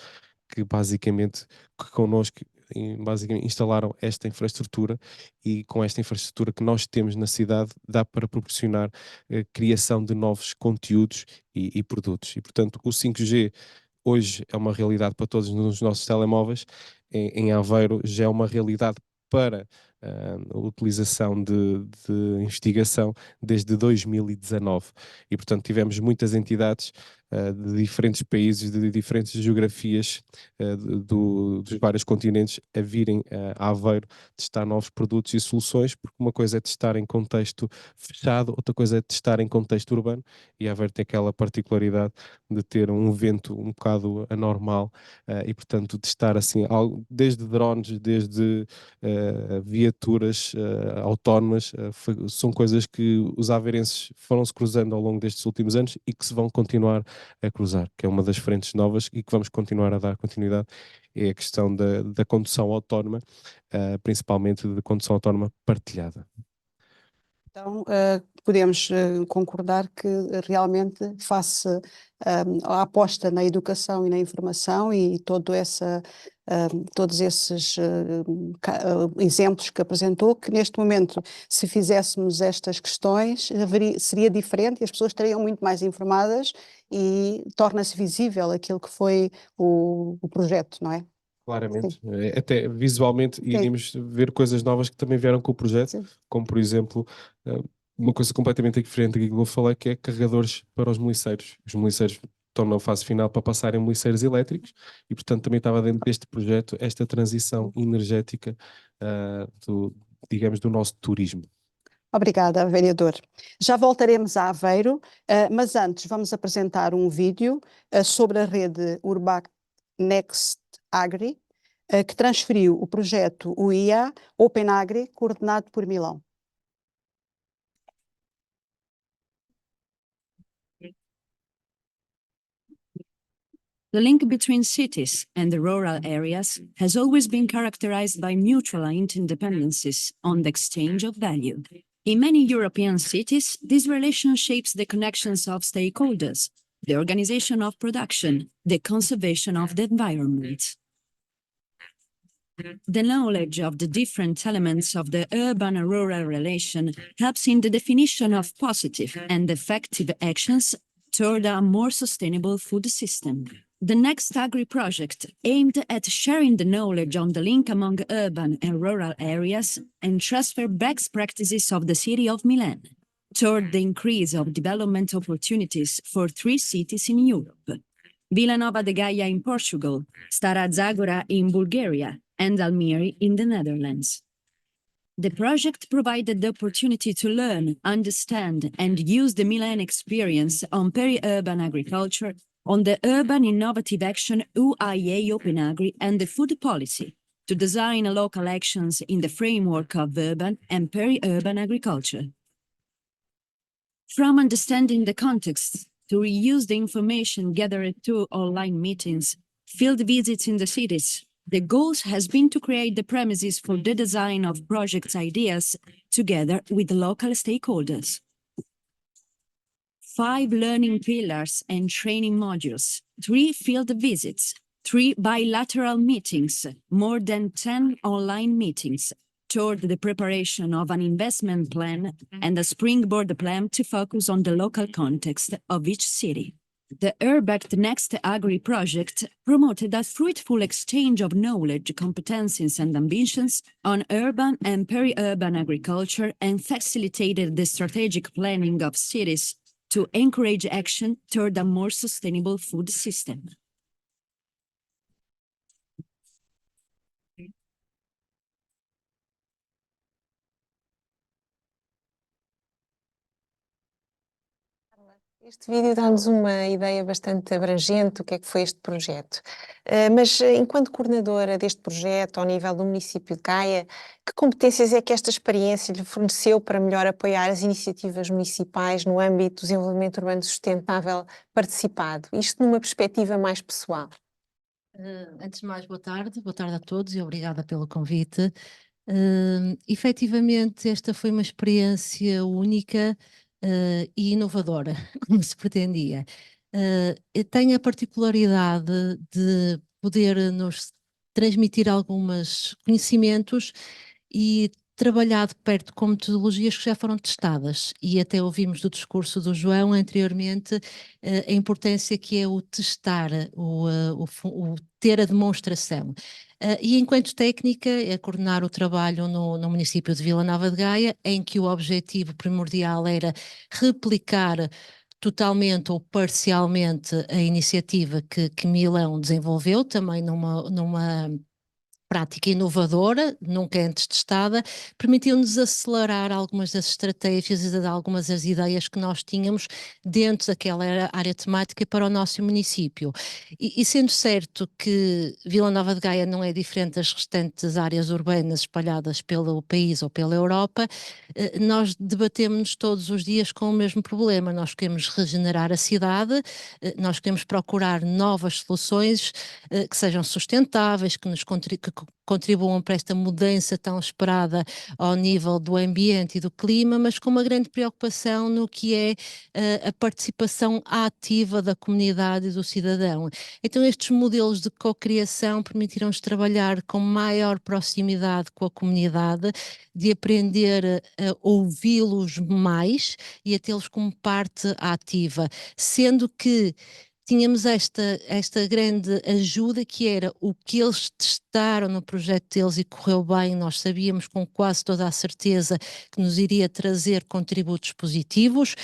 Speaker 16: que basicamente connosco basicamente instalaram esta infraestrutura, e com esta infraestrutura que nós temos na cidade dá para proporcionar a criação de novos conteúdos e produtos. E portanto o 5G hoje é uma realidade para todos nos nossos telemóveis. Em Aveiro já é uma realidade para a utilização de investigação desde 2019 e portanto tivemos muitas entidades de diferentes países, de diferentes geografias dos vários continentes a virem a Aveiro testar novos produtos e soluções, porque uma coisa é testar em contexto fechado, outra coisa é testar em contexto urbano, e Aveiro tem aquela particularidade de ter um vento um bocado anormal e, portanto, testar assim, desde drones, desde viaturas autónomas, são coisas que os aveirenses foram-se cruzando ao longo destes últimos anos e que se vão continuar a cruzar, que é uma das frentes novas e que vamos continuar a dar continuidade, é a questão da condução autónoma, principalmente de condução autónoma partilhada.
Speaker 4: Então, podemos concordar que realmente face à aposta na educação e na informação e todos esses exemplos que apresentou, que neste momento, se fizéssemos estas questões, seria diferente e as pessoas estariam muito mais informadas e torna-se visível aquilo que foi o projeto, não é?
Speaker 16: Claramente, até visualmente iríamos ver coisas novas que também vieram com o projeto, como por exemplo, uma coisa completamente diferente aqui que eu falei, que é carregadores para os miliceiros. Os miliceiros estão na fase final para passarem miliceiros elétricos e, portanto, também estava dentro deste projeto esta transição energética digamos, do nosso turismo.
Speaker 4: Obrigada, vereador. Já voltaremos a Aveiro, mas antes vamos apresentar um vídeo sobre a rede Urbact Next Agri, que transferiu o projeto UIA Open Agri, coordenado por Milão.
Speaker 17: The link between cities and the rural areas has always been characterized by mutual interdependencies on the exchange of value. In many European cities, this relation shapes the connections of stakeholders, the organization of production, the conservation of the environment. The knowledge of the different elements of the urban-rural relation helps in the definition of positive and effective actions toward a more sustainable food system. The Next Agri project aimed at sharing the knowledge on the link among urban and rural areas and transfer best practices of the city of Milan toward the increase of development opportunities for 3 cities in Europe: Vila Nova de Gaia in Portugal, Stara Zagora in Bulgaria, and Almere in the Netherlands. The project provided the opportunity to learn, understand, and use the Milan experience on peri-urban agriculture, on the Urban Innovative Action UIA Open Agri and the food policy, to design local actions in the framework of urban and peri-urban agriculture. From understanding the context to reuse the information gathered through online meetings, field visits in the cities, the goal has been to create the premises for the design of project ideas together with local stakeholders. 5 learning pillars and training modules, 3 field visits, 3 bilateral meetings, more than 10 online meetings, toward the preparation of an investment plan and a springboard plan to focus on the local context of each city. The Urbact Next Agri project promoted a fruitful exchange of knowledge, competencies, and ambitions on urban and peri-urban agriculture and facilitated the strategic planning of cities to encourage action toward a more sustainable food system.
Speaker 1: Este vídeo dá-nos uma ideia bastante abrangente do que é que foi este projeto. Mas, enquanto coordenadora deste projeto, ao nível do município de Gaia, que competências é que esta experiência lhe forneceu para melhor apoiar as iniciativas municipais no âmbito do desenvolvimento urbano sustentável participado? Isto numa perspectiva mais pessoal.
Speaker 18: Antes de mais, boa tarde a todos e obrigada pelo convite. Efetivamente, esta foi uma experiência única e inovadora, como se pretendia. Tem a particularidade de poder nos transmitir alguns conhecimentos e trabalhar de perto com metodologias que já foram testadas, e até ouvimos do discurso do João anteriormente a importância que é o testar, o ter a demonstração. E enquanto técnica, é coordenar o trabalho no município de Vila Nova de Gaia, em que o objetivo primordial era replicar totalmente ou parcialmente a iniciativa que Milão desenvolveu, também numa prática inovadora, nunca antes testada, permitiu-nos acelerar algumas das estratégias e de algumas das ideias que nós tínhamos dentro daquela área temática para o nosso município. E sendo certo que Vila Nova de Gaia não é diferente das restantes áreas urbanas espalhadas pelo país ou pela Europa, nós debatemos-nos todos os dias com o mesmo problema. Nós queremos regenerar a cidade, nós queremos procurar novas soluções que sejam sustentáveis, que contribuam para esta mudança tão esperada ao nível do ambiente e do clima, mas com uma grande preocupação no que é a participação ativa da comunidade e do cidadão. Então estes modelos de cocriação permitiram-nos trabalhar com maior proximidade com a comunidade, de aprender a ouvi-los mais e a tê-los como parte ativa, sendo que tínhamos esta grande ajuda que era o que eles testaram no projeto deles e correu bem. Nós sabíamos com quase toda a certeza que nos iria trazer contributos positivos.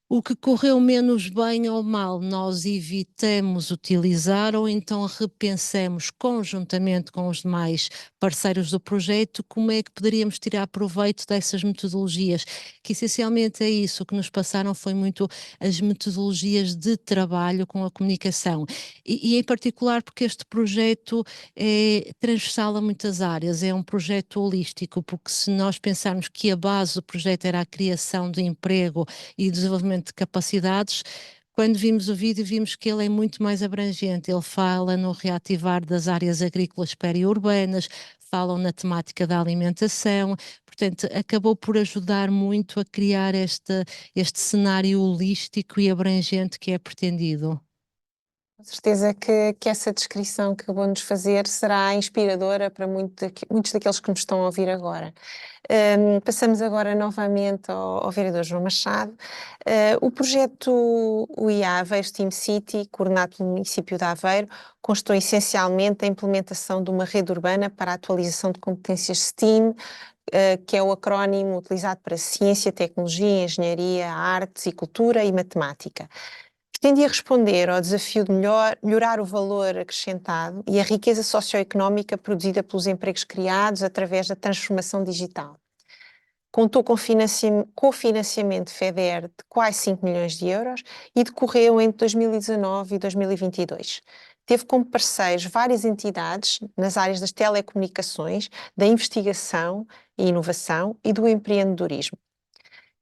Speaker 18: O que correu menos bem ou mal, nós evitamos utilizar ou então repensamos conjuntamente com os demais parceiros do projeto como é que poderíamos tirar proveito dessas metodologias, que essencialmente é isso. O que nos passaram foi muito as metodologias de trabalho com a comunicação e em particular porque este projeto é transversal a muitas áreas, é um projeto holístico, porque se nós pensarmos que a base do projeto era a criação de emprego e desenvolvimento de capacidades, quando vimos o vídeo vimos que ele é muito mais abrangente. Ele fala no reativar das áreas agrícolas periurbanas, falam na temática da alimentação, portanto acabou por ajudar muito a criar este cenário holístico e abrangente que é pretendido.
Speaker 1: Com certeza que essa descrição que acabou de nos fazer será inspiradora para muitos daqueles que nos estão a ouvir agora. Passamos agora novamente ao vereador João Machado. O projeto UIA Aveiro STEAM City, coordenado pelo município de Aveiro, constou essencialmente da implementação de uma rede urbana para a atualização de competências STEAM, que é o acrónimo utilizado para ciência, tecnologia, engenharia, artes e cultura e matemática. Pretendia responder ao desafio de melhorar o valor acrescentado e a riqueza socioeconómica produzida pelos empregos criados através da transformação digital. Contou com financiamento FEDER de quase 5 milhões de euros e decorreu entre 2019 e 2022. Teve como parceiros várias entidades nas áreas das telecomunicações, da investigação e inovação e do empreendedorismo.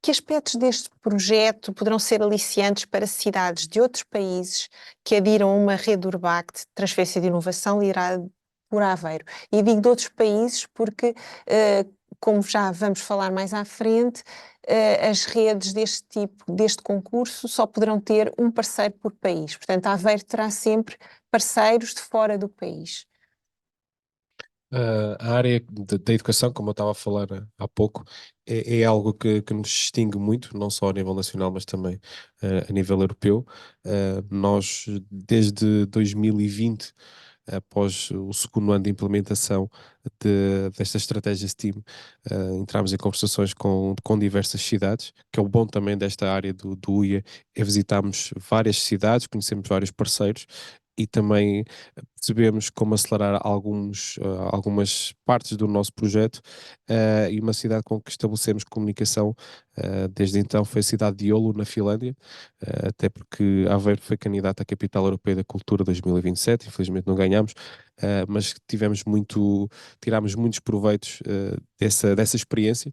Speaker 1: Que aspectos deste projeto poderão ser aliciantes para cidades de outros países que adiram a uma rede Urbact de transferência de inovação liderada por Aveiro? E digo de outros países porque, como já vamos falar mais à frente, as redes deste tipo, deste concurso, só poderão ter um parceiro por país. Portanto, Aveiro terá sempre parceiros de fora do país.
Speaker 16: A área da educação, como eu estava a falar há pouco, é algo que nos distingue muito, não só a nível nacional, mas também a nível europeu. Nós, desde 2020, após o segundo ano de implementação desta estratégia STEAM, entramos em conversações com diversas cidades, que é o bom também desta área do UIA, é visitarmos várias cidades, conhecemos vários parceiros e também percebemos como acelerar algumas partes do nosso projeto, e uma cidade com que estabelecemos comunicação desde então foi a cidade de Oulu, na Finlândia, até porque Aveiro foi candidata à Capital Europeia da Cultura 2027, infelizmente não ganhámos, mas tirámos muitos proveitos dessa experiência.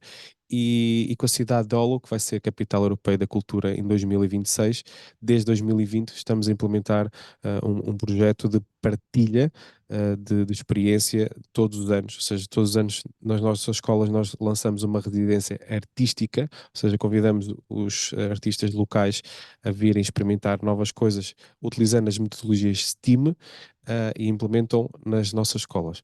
Speaker 16: E com a cidade de Oulu, que vai ser a Capital Europeia da Cultura em 2026, desde 2020 estamos a implementar um projeto de partilha de experiência todos os anos, ou seja, todos os anos nas nossas escolas nós lançamos uma residência artística, ou seja, convidamos os artistas locais a virem experimentar novas coisas utilizando as metodologias STEAM e implementam nas nossas escolas.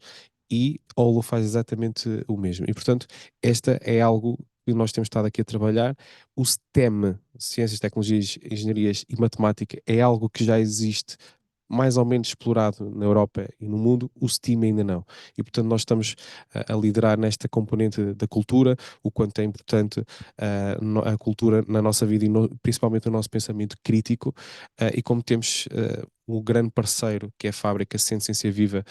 Speaker 16: E Oulu faz exatamente o mesmo. E, portanto, esta é algo que nós temos estado aqui a trabalhar. O STEM, Ciências, Tecnologias, Engenharias e Matemática, é algo que já existe mais ou menos explorado na Europa e no mundo, o STEAM ainda não. E, portanto, nós estamos a liderar nesta componente da cultura, o quanto é importante a cultura na nossa vida e principalmente no nosso pensamento crítico, e como temos um grande parceiro, que é a fábrica Ciência Viva,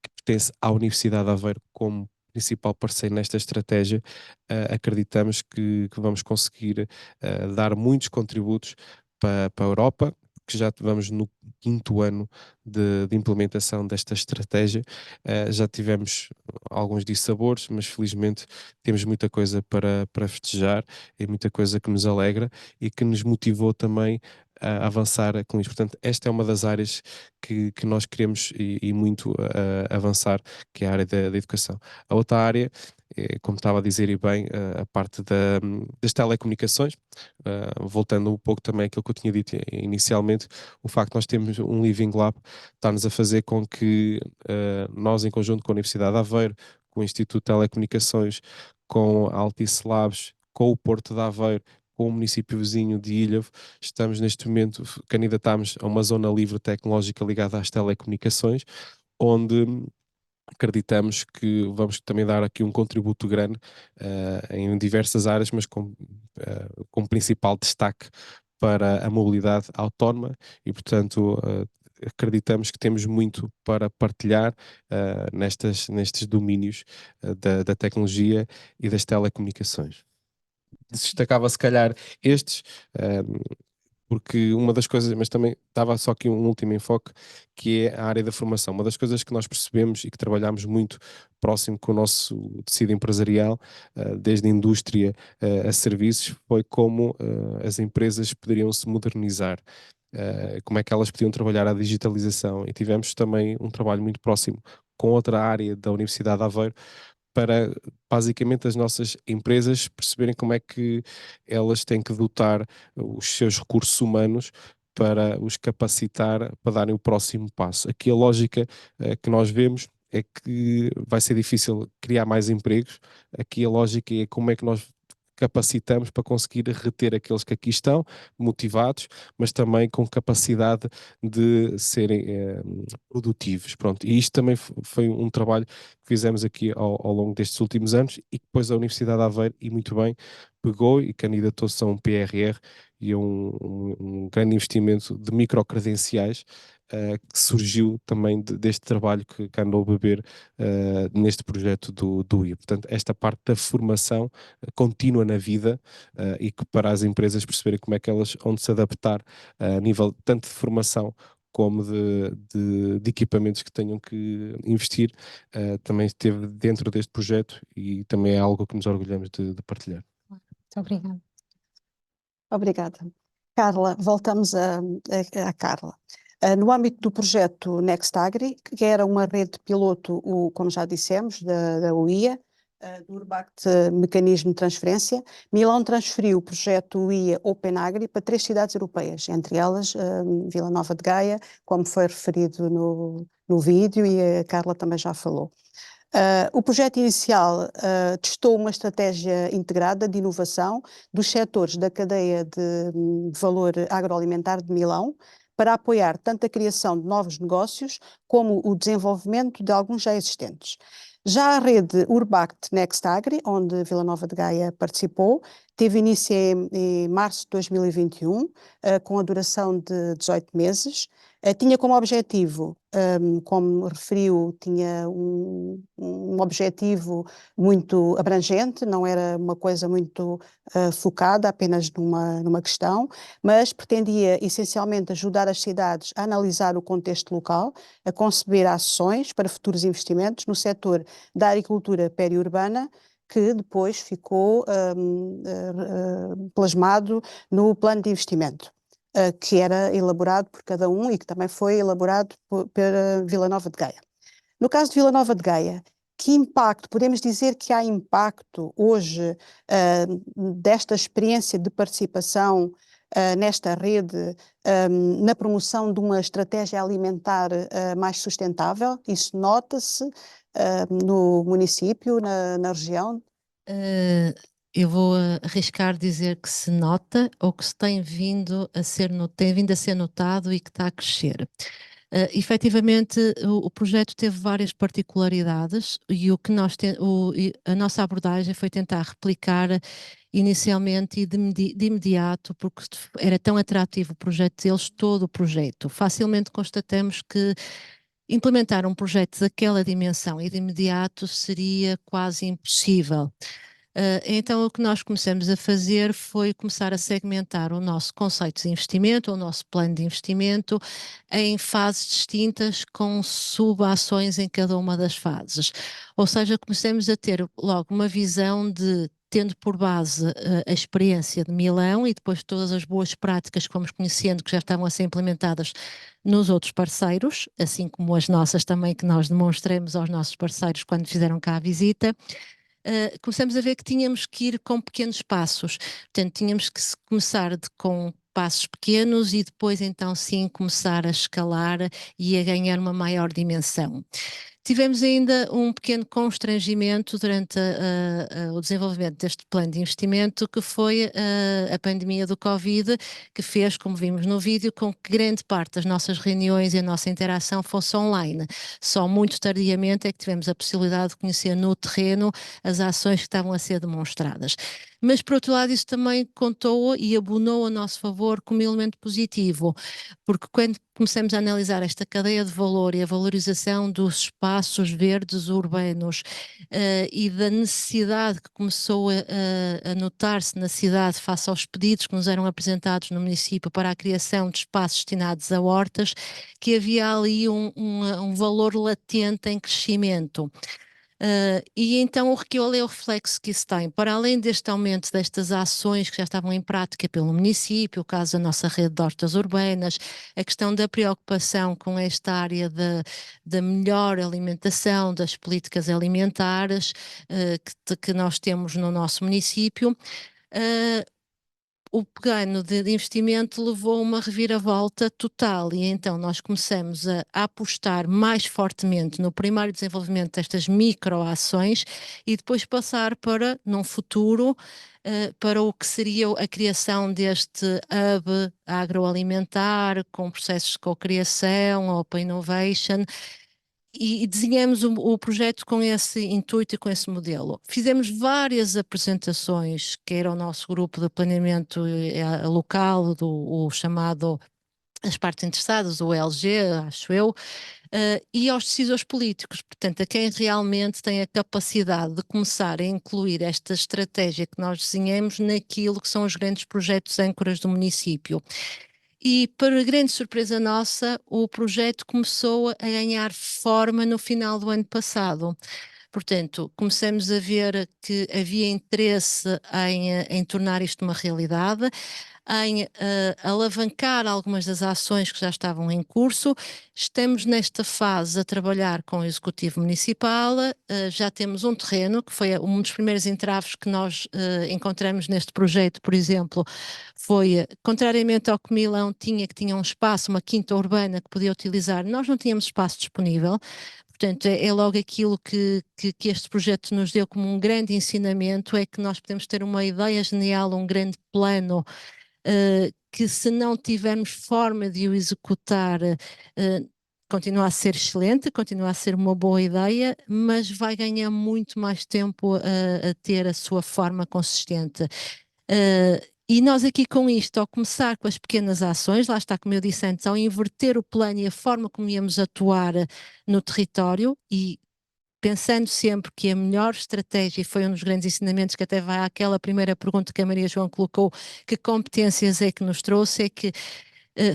Speaker 16: que pertence à Universidade de Aveiro como principal parceiro nesta estratégia, acreditamos que vamos conseguir dar muitos contributos para a Europa, que já vamos no 5º ano de implementação desta estratégia. Já tivemos alguns dissabores, mas felizmente temos muita coisa para festejar e muita coisa que nos alegra e que nos motivou também a avançar com isto. Portanto, esta é uma das áreas que nós queremos e muito avançar, que é a área da educação. A outra área, como estava a dizer e bem, a parte das telecomunicações, voltando um pouco também àquilo que eu tinha dito inicialmente, o facto de nós termos um Living Lab está-nos a fazer com que nós, em conjunto com a Universidade de Aveiro, com o Instituto de Telecomunicações, com a Altice Labs, com o Porto de Aveiro, com o município vizinho de Ilhavo, estamos neste momento, candidatámos a uma zona livre tecnológica ligada às telecomunicações, onde acreditamos que vamos também dar aqui um contributo grande em diversas áreas, mas com principal destaque para a mobilidade autónoma e, portanto, acreditamos que temos muito para partilhar nestes domínios da tecnologia e das telecomunicações. Destacava se calhar estes, porque uma das coisas, mas também dava só aqui um último enfoque, que é a área da formação. Uma das coisas que nós percebemos e que trabalhamos muito próximo com o nosso tecido empresarial, desde a indústria a serviços, foi como as empresas poderiam se modernizar. Como é que elas podiam trabalhar a digitalização, e tivemos também um trabalho muito próximo com outra área da Universidade de Aveiro, para basicamente as nossas empresas perceberem como é que elas têm que dotar os seus recursos humanos para os capacitar para darem o próximo passo. Aqui a lógica que nós vemos é que vai ser difícil criar mais empregos. Aqui a lógica é como é que nós capacitamos para conseguir reter aqueles que aqui estão, motivados, mas também com capacidade de serem produtivos. Pronto. E isto também foi um trabalho que fizemos aqui ao longo destes últimos anos, e depois a Universidade de Aveiro, e muito bem, pegou e candidatou-se a um PRR e a um grande investimento de microcredenciais, que surgiu também deste trabalho que andou a beber neste projeto do IA. Portanto, esta parte da formação contínua na vida, e que para as empresas perceberem como é que elas vão se adaptar a nível tanto de formação como de equipamentos que tenham que investir, também esteve dentro deste projeto, e também é algo que nos orgulhamos de partilhar.
Speaker 1: Muito obrigada.
Speaker 4: Obrigada. Carla, voltamos a Carla. No âmbito do projeto Next Agri, que era uma rede piloto, como já dissemos, da UIA, do Urbact Mecanismo de Transferência, Milão transferiu o projeto UIA Open Agri para 3 cidades europeias, entre elas Vila Nova de Gaia, como foi referido no vídeo, e a Carla também já falou. O projeto inicial testou uma estratégia integrada de inovação dos setores da cadeia de valor agroalimentar de Milão, para apoiar tanto a criação de novos negócios como o desenvolvimento de alguns já existentes. Já a rede Urbact Next Agri, onde Vila Nova de Gaia participou, teve início em março de 2021, com a duração de 18 meses. Tinha como objetivo, como referiu, tinha um objetivo muito abrangente, não era uma coisa muito focada apenas numa questão, mas pretendia essencialmente ajudar as cidades a analisar o contexto local, a conceber ações para futuros investimentos no setor da agricultura periurbana, que depois ficou plasmado no plano de investimento, que era elaborado por cada um e que também foi elaborado pela Vila Nova de Gaia. No caso de Vila Nova de Gaia, que impacto, podemos dizer que há impacto hoje desta experiência de participação nesta rede na promoção de uma estratégia alimentar mais sustentável? Isso nota-se no município, na região?
Speaker 18: Eu vou arriscar dizer que se nota, ou que se tem vindo a ser notado e que está a crescer. Efetivamente, o projeto teve várias particularidades e o que a nossa abordagem foi tentar replicar inicialmente e de imediato, porque era tão atrativo o projeto deles, todo o projeto. Facilmente constatamos que implementar um projeto daquela dimensão e de imediato seria quase impossível. Então, o que nós começamos a fazer foi começar a segmentar o nosso conceito de investimento, o nosso plano de investimento, em fases distintas, com sub-ações em cada uma das fases. Ou seja, começamos a ter logo uma visão de, tendo por base a experiência de Milão e depois todas as boas práticas que fomos conhecendo, que já estavam a ser implementadas nos outros parceiros, assim como as nossas também, que nós demonstramos aos nossos parceiros quando fizeram cá a visita. Começamos a ver que tínhamos que ir com pequenos passos, portanto tínhamos que começar com passos pequenos e depois então sim começar a escalar e a ganhar uma maior dimensão. Tivemos ainda um pequeno constrangimento durante o desenvolvimento deste plano de investimento, que foi a pandemia do Covid, que fez, como vimos no vídeo, com que grande parte das nossas reuniões e a nossa interação fosse online. Só muito tardiamente é que tivemos a possibilidade de conhecer no terreno as ações que estavam a ser demonstradas. Mas, por outro lado, isso também contou e abonou a nosso favor como elemento positivo, porque quando começamos a analisar esta cadeia de valor e a valorização dos espaços verdes urbanos e da necessidade que começou a notar-se na cidade face aos pedidos que nos eram apresentados no município para a criação de espaços destinados a hortas, que havia ali um valor latente em crescimento. E então qual é o reflexo que isso tem? Para além deste aumento destas ações que já estavam em prática pelo município, o caso da nossa rede de hortas urbanas, a questão da preocupação com esta área da melhor alimentação, das políticas alimentares que nós temos no nosso município, o plano de investimento levou uma reviravolta total e então nós começamos a apostar mais fortemente no primeiro desenvolvimento destas microações e depois passar para, num futuro, para o que seria a criação deste hub agroalimentar, com processos de co-criação, Open Innovation, e desenhamos o projeto com esse intuito e com esse modelo. Fizemos várias apresentações, que era o nosso grupo de planeamento local, o chamado as partes interessadas, o LG, acho eu, e aos decisores políticos, portanto, a quem realmente tem a capacidade de começar a incluir esta estratégia que nós desenhamos naquilo que são os grandes projetos âncoras do município. E, para grande surpresa nossa, o projeto começou a ganhar forma no final do ano passado. Portanto, começamos a ver que havia interesse em tornar isto uma realidade, em alavancar algumas das ações que já estavam em curso. Estamos nesta fase a trabalhar com o Executivo Municipal, já temos um terreno, que foi um dos primeiros entraves que nós encontramos neste projeto, por exemplo, foi, contrariamente ao que Milão tinha, que tinha um espaço, uma quinta urbana que podia utilizar, nós não tínhamos espaço disponível. Portanto, é logo aquilo que este projeto nos deu como um grande ensinamento, é que nós podemos ter uma ideia genial, um grande plano, que se não tivermos forma de o executar, continua a ser excelente, continua a ser uma boa ideia, mas vai ganhar muito mais tempo a ter a sua forma consistente. E nós aqui com isto, ao começar com as pequenas ações, lá está, como eu disse antes, ao inverter o plano e a forma como íamos atuar no território e pensando sempre que a melhor estratégia, e foi um dos grandes ensinamentos que até vai àquela primeira pergunta que a Maria João colocou, que competências é que nos trouxe, é que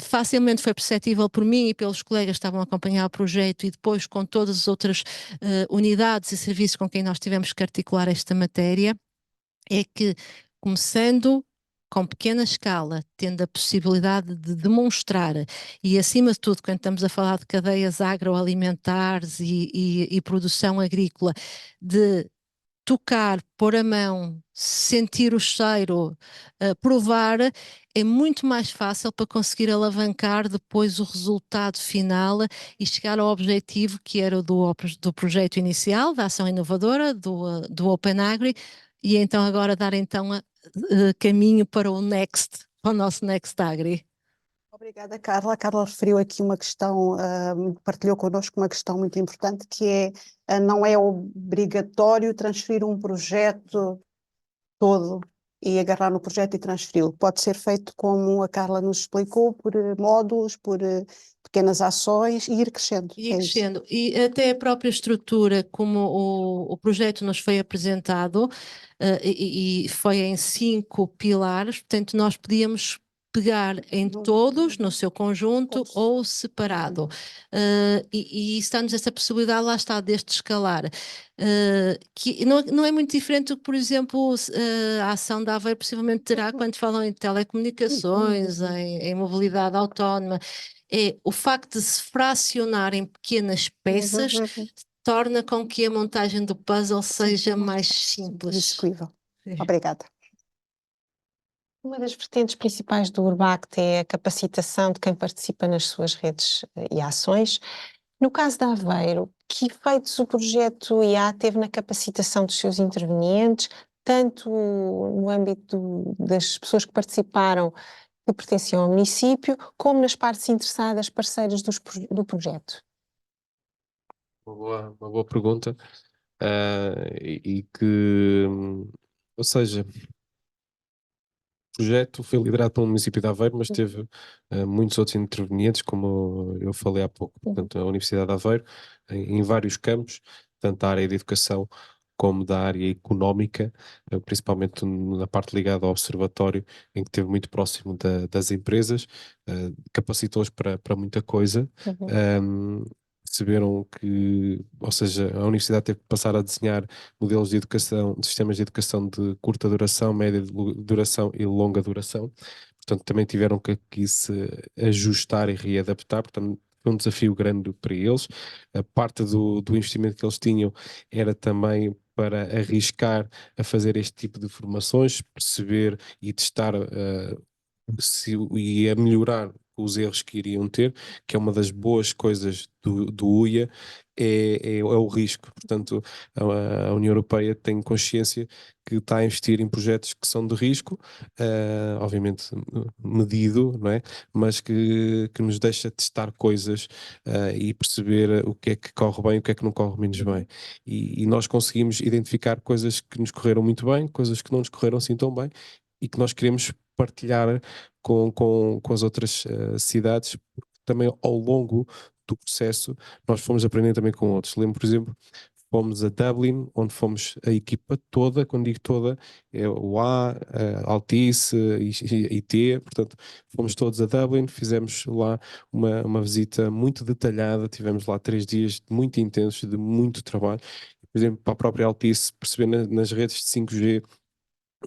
Speaker 18: facilmente foi perceptível por mim e pelos colegas que estavam a acompanhar o projeto e depois com todas as outras unidades e serviços com quem nós tivemos que articular esta matéria, é que começando com pequena escala, tendo a possibilidade de demonstrar, e acima de tudo, quando estamos a falar de cadeias agroalimentares e produção agrícola, de tocar, pôr a mão, sentir o cheiro, provar, é muito mais fácil para conseguir alavancar depois o resultado final e chegar ao objetivo que era o do projeto inicial, da ação inovadora, do Open Agri, e então agora dar então caminho para o nosso Next Agri.
Speaker 4: Obrigada, Carla. A Carla referiu aqui uma questão, partilhou connosco uma questão muito importante, que é, não é obrigatório transferir um projeto todo e agarrar no projeto e transferi-lo. Pode ser feito, como a Carla nos explicou, por módulos, por pequenas ações e ir crescendo.
Speaker 18: E ir crescendo. E até a própria estrutura, como o projeto nos foi apresentado, e foi em 5 pilares, portanto, nós podíamos pegar em todos, no seu conjunto ou separado. E está-nos essa possibilidade, lá está, deste escalar. Que não é muito diferente do que, por exemplo, a ação da Aveiro possivelmente terá quando falam em telecomunicações, em mobilidade autónoma. É o facto de se fracionar em pequenas peças torna com que a montagem do puzzle seja mais simples.
Speaker 1: Execuível. Obrigada. Uma das vertentes principais do Urbact é a capacitação de quem participa nas suas redes e ações. No caso da Aveiro, que efeitos o projeto IA teve na capacitação dos seus intervenientes, tanto no âmbito das pessoas que participaram, que pertenciam ao município, como nas partes interessadas, parceiras do projeto?
Speaker 16: Uma boa pergunta. E que, ou seja, o projeto foi liderado pelo município de Aveiro, mas teve muitos outros intervenientes, como eu falei há pouco. Portanto, a Universidade de Aveiro, em vários campos, tanto da área de educação como da área económica, principalmente na parte ligada ao observatório, em que esteve muito próximo das empresas, capacitou-os para muita coisa. Perceberam que, ou seja, a universidade teve que passar a desenhar modelos de educação, de sistemas de educação de curta duração, média duração e longa duração. Portanto, também tiveram que se ajustar e readaptar. Portanto, foi um desafio grande para eles. A parte do investimento que eles tinham era também para arriscar a fazer este tipo de formações, perceber e testar e a melhorar os erros que iriam ter, que é uma das boas coisas do UIA, é o risco. Portanto, a União Europeia tem consciência que está a investir em projetos que são de risco, obviamente medido, não é? Mas que nos deixa testar coisas e perceber o que é que corre bem e o que é que não corre menos bem. E nós conseguimos identificar coisas que nos correram muito bem, coisas que não nos correram assim tão bem, e que nós queremos partilhar com as outras cidades, porque também ao longo do processo nós fomos aprendendo também com outros. Lembro, por exemplo, fomos a Dublin, onde fomos a equipa toda, quando digo toda, é o A, Altice e IT, portanto, fomos todos a Dublin, fizemos lá uma visita muito detalhada, tivemos lá 3 dias muito intensos, de muito trabalho. Por exemplo, para a própria Altice, perceber nas redes de 5G,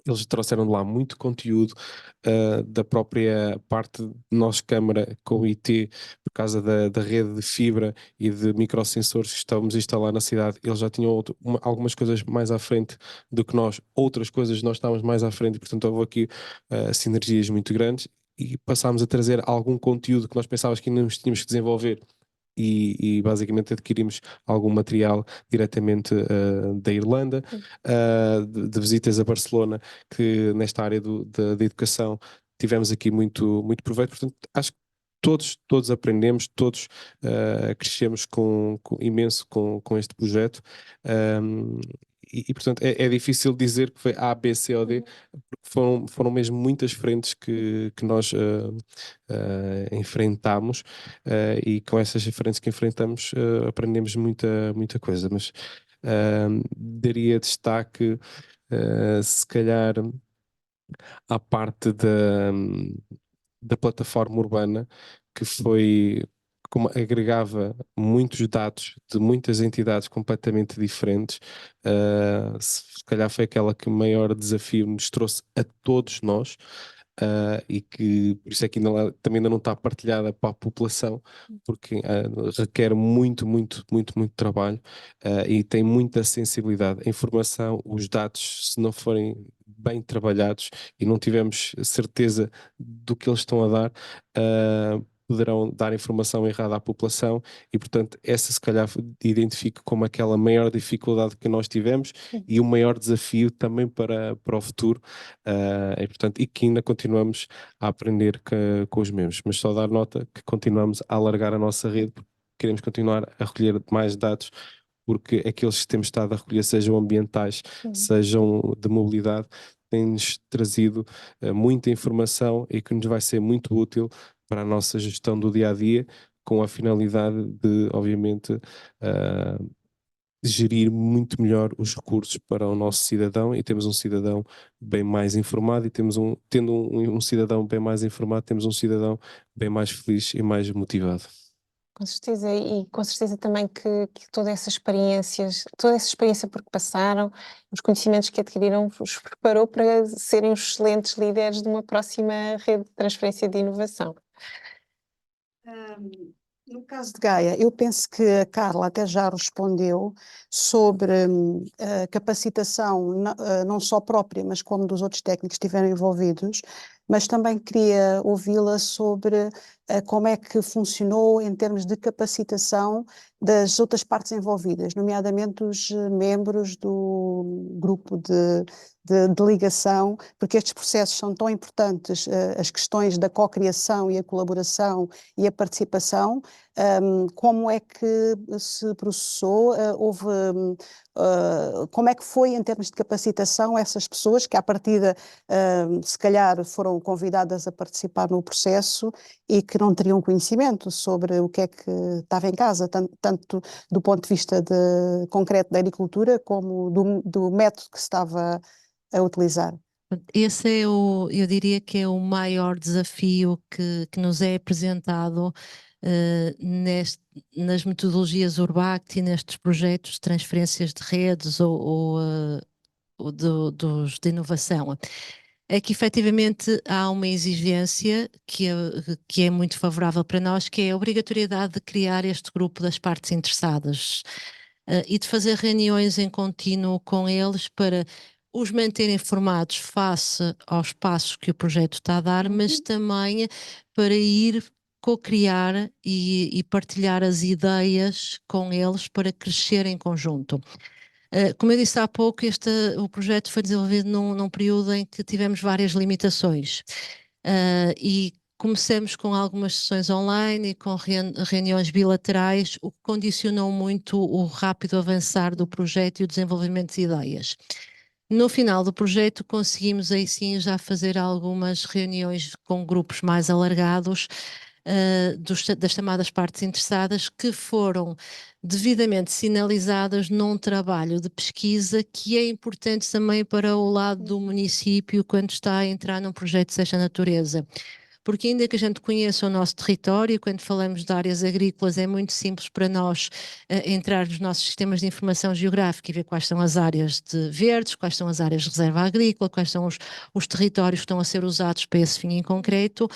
Speaker 16: eles trouxeram de lá muito conteúdo da própria parte de nós Câmara com o IT, por causa da rede de fibra e de microsensores que estávamos a instalar na cidade. Eles já tinham algumas coisas mais à frente do que nós, outras coisas nós estávamos mais à frente, e portanto houve aqui sinergias muito grandes, e passámos a trazer algum conteúdo que nós pensávamos que ainda nos tínhamos que desenvolver. E basicamente adquirimos algum material diretamente da Irlanda, de visitas a Barcelona, que nesta área da educação tivemos aqui muito proveito. Portanto, acho que todos aprendemos, todos crescemos imenso com este projeto. Portanto, é difícil dizer que foi A, B, C ou D, porque foram mesmo muitas frentes que nós enfrentámos, e com essas frentes que enfrentamos aprendemos muita coisa, mas daria destaque se calhar à parte da plataforma urbana, que foi como agregava muitos dados de muitas entidades completamente diferentes. Se calhar foi aquela que o maior desafio nos trouxe a todos nós, e que por isso é que também ainda não está partilhada para a população, porque requer muito trabalho, e tem muita sensibilidade. A informação, os dados, se não forem bem trabalhados e não tivermos certeza do que eles estão a dar, poderão dar informação errada à população e, portanto, essa se calhar identifico como aquela maior dificuldade que nós tivemos e o maior desafio também para o futuro, e, portanto, e que ainda continuamos a aprender com os membros, mas só dar nota que continuamos a alargar a nossa rede, porque queremos continuar a recolher mais dados, porque aqueles que temos estado a recolher, sejam ambientais, sejam de mobilidade, têm-nos trazido muita informação e que nos vai ser muito útil para a nossa gestão do dia-a-dia, com a finalidade de, obviamente, gerir muito melhor os recursos para o nosso cidadão, e temos um cidadão bem mais informado, e tendo um cidadão bem mais informado, temos um cidadão bem mais feliz e mais motivado.
Speaker 1: Com certeza, e com certeza também que toda essa experiência por que passaram, os conhecimentos que adquiriram, os preparou para serem os excelentes líderes de uma próxima rede de transferência de inovação.
Speaker 4: No caso de Gaia, eu penso que a Carla até já respondeu sobre a capacitação, não só própria, mas como dos outros técnicos que estiveram envolvidos, mas também queria ouvi-la sobre como é que funcionou em termos de capacitação das outras partes envolvidas, nomeadamente os membros do grupo de ligação, porque estes processos são tão importantes, as questões da cocriação e a colaboração e a participação, como é que se processou, como é que foi em termos de capacitação essas pessoas que à partida se calhar foram convidadas a participar no processo e que não teriam conhecimento sobre o que é que estava em casa, tanto do ponto de vista concreto da agricultura como do método que se estava a utilizar.
Speaker 18: Esse é eu diria que é o maior desafio que nos é apresentado nas metodologias Urbact e nestes projetos de transferências de redes ou de inovação. É que efetivamente há uma exigência que é muito favorável para nós, que é a obrigatoriedade de criar este grupo das partes interessadas e de fazer reuniões em contínuo com eles para os manter informados face aos passos que o projeto está a dar, mas também para ir co-criar e partilhar as ideias com eles para crescer em conjunto. Como eu disse há pouco, o projeto foi desenvolvido num período em que tivemos várias limitações e começamos com algumas sessões online e com reuniões bilaterais, o que condicionou muito o rápido avançar do projeto e o desenvolvimento de ideias. No final do projeto conseguimos aí sim já fazer algumas reuniões com grupos mais alargados das chamadas partes interessadas, que foram devidamente sinalizadas num trabalho de pesquisa que é importante também para o lado do município quando está a entrar num projeto desta natureza. Porque ainda que a gente conheça o nosso território, quando falamos de áreas agrícolas, é muito simples para nós entrar nos nossos sistemas de informação geográfica e ver quais são as áreas de verdes, quais são as áreas de reserva agrícola, quais são os territórios que estão a ser usados para esse fim em concreto,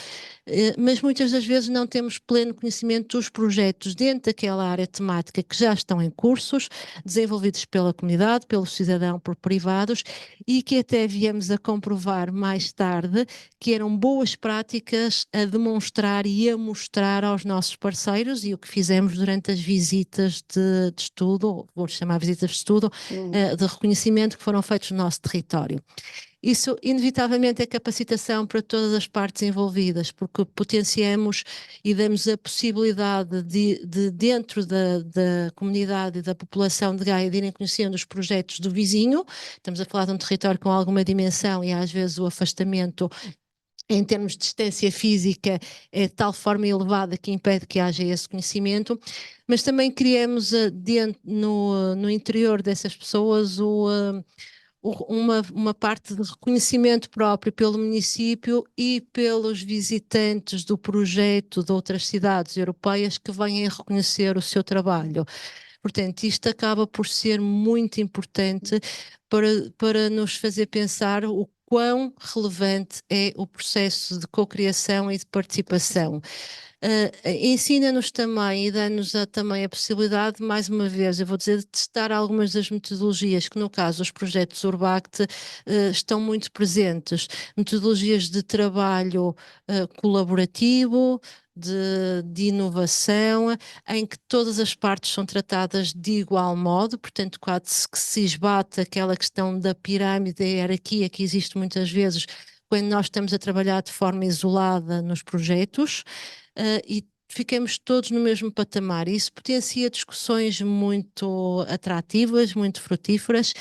Speaker 18: mas muitas das vezes não temos pleno conhecimento dos projetos dentro daquela área temática que já estão em cursos, desenvolvidos pela comunidade, pelo cidadão, por privados, e que até viemos a comprovar mais tarde que eram boas práticas a demonstrar e a mostrar aos nossos parceiros, e o que fizemos durante as visitas de estudo, vou chamar visitas de estudo, de reconhecimento que foram feitos no nosso território. Isso, inevitavelmente, é capacitação para todas as partes envolvidas, porque potenciamos e damos a possibilidade de dentro da comunidade e da população de Gaia, de irem conhecendo os projetos do vizinho. Estamos a falar de um território com alguma dimensão e às vezes o afastamento em termos de distância física é de tal forma elevada que impede que haja esse conhecimento, mas também criamos no interior dessas pessoas uma parte de reconhecimento próprio pelo município e pelos visitantes do projeto de outras cidades europeias que vêm reconhecer o seu trabalho. Portanto, isto acaba por ser muito importante para nos fazer pensar o quão relevante é o processo de cocriação e de participação. Ensina-nos também e dá-nos também a possibilidade, mais uma vez, eu vou dizer, de testar algumas das metodologias que, no caso, os projetos Urbact estão muito presentes. Metodologias de trabalho colaborativo, de inovação, em que todas as partes são tratadas de igual modo, portanto, quase que se esbate aquela questão da pirâmide, da hierarquia que existe muitas vezes quando nós estamos a trabalhar de forma isolada nos projetos, e ficamos todos no mesmo patamar. Isso potencia discussões muito atrativas, muito frutíferas,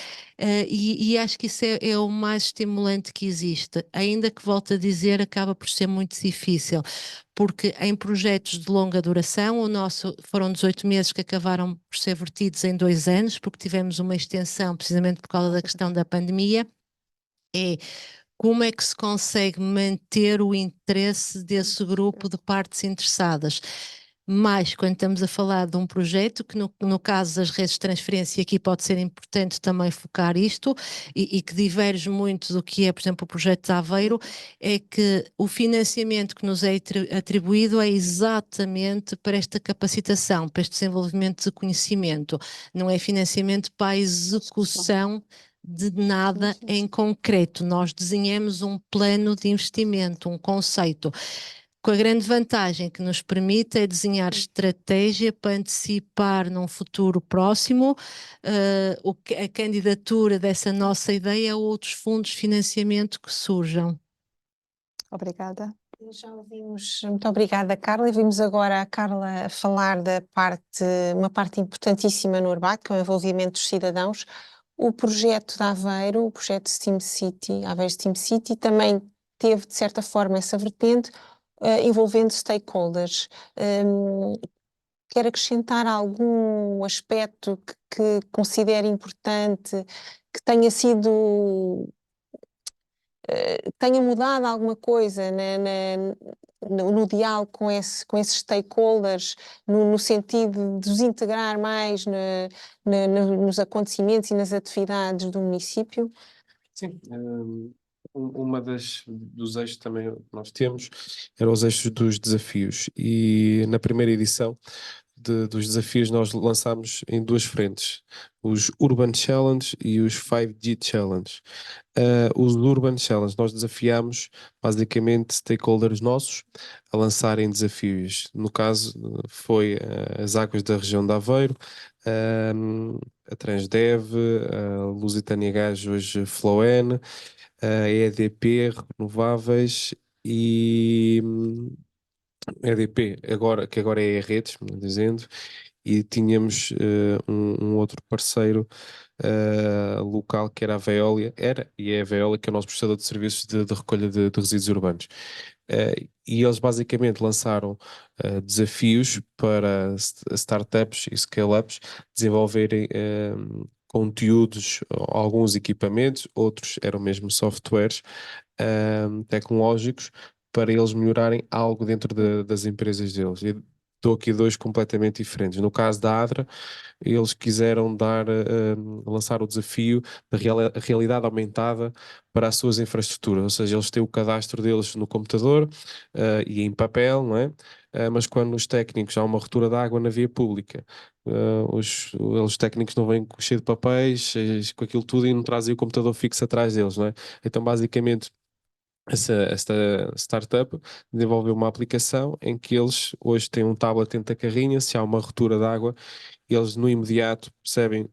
Speaker 18: e acho que isso é o mais estimulante que existe. Ainda que, volto a dizer, acaba por ser muito difícil, porque em projetos de longa duração, o nosso foram 18 meses que acabaram por ser vertidos em 2 anos, porque tivemos uma extensão precisamente por causa da questão da pandemia. Como é que se consegue manter o interesse desse grupo de partes interessadas? Mas quando estamos a falar de um projeto, que no caso das redes de transferência aqui pode ser importante também focar isto, e que diverge muito do que é, por exemplo, o projeto de Aveiro, é que o financiamento que nos é atribuído é exatamente para esta capacitação, para este desenvolvimento de conhecimento, não é financiamento para a execução de nada em concreto. Nós desenhamos um plano de investimento, um conceito, com a grande vantagem que nos permite é desenhar estratégia para antecipar num futuro próximo a candidatura dessa nossa ideia a outros fundos de financiamento que surjam.
Speaker 1: Obrigada. Já ouvimos, muito obrigada, Carla, e vimos agora a Carla falar uma parte importantíssima no Urbact, que é o envolvimento dos cidadãos. O projeto de Aveiro, o projeto Steam City, Aveiro Steam City, também teve, de certa forma, essa vertente, envolvendo stakeholders. Quer acrescentar algum aspecto que considere importante, que tenha sido... tenha mudado alguma coisa no diálogo com esses stakeholders, no sentido de os integrar mais nos acontecimentos e nas atividades do município?
Speaker 16: Sim, uma dos eixos também que nós temos eram os eixos dos desafios, e na primeira edição dos desafios nós lançámos em 2 frentes, os Urban Challenge e os 5G Challenge. Os Urban Challenge nós desafiámos basicamente stakeholders nossos a lançarem desafios. No caso foi as águas da região de Aveiro, a Transdev, a Lusitânia Gás, hoje Floen, a EDP, Renováveis, e EDP, que agora é a Redes, dizendo, e tínhamos um outro parceiro local que era a Veolia, e é a Veolia que é o nosso prestador de serviços de recolha de resíduos urbanos. E eles basicamente lançaram desafios para startups e scale-ups desenvolverem conteúdos, alguns equipamentos, outros eram mesmo softwares tecnológicos, para eles melhorarem algo dentro das empresas deles. E dou aqui 2 completamente diferentes. No caso da ADRA, eles quiseram lançar o desafio da realidade aumentada para as suas infraestruturas, ou seja, eles têm o cadastro deles no computador e em papel, não é? Mas quando os técnicos, há uma ruptura de água na via pública, os técnicos não vêm cheio de papéis, com aquilo tudo, e não trazem o computador fixo atrás deles, não é? Então, basicamente, esta startup desenvolveu uma aplicação em que eles hoje têm um tablet dentro da carrinha. Se há uma ruptura de água, eles no imediato percebem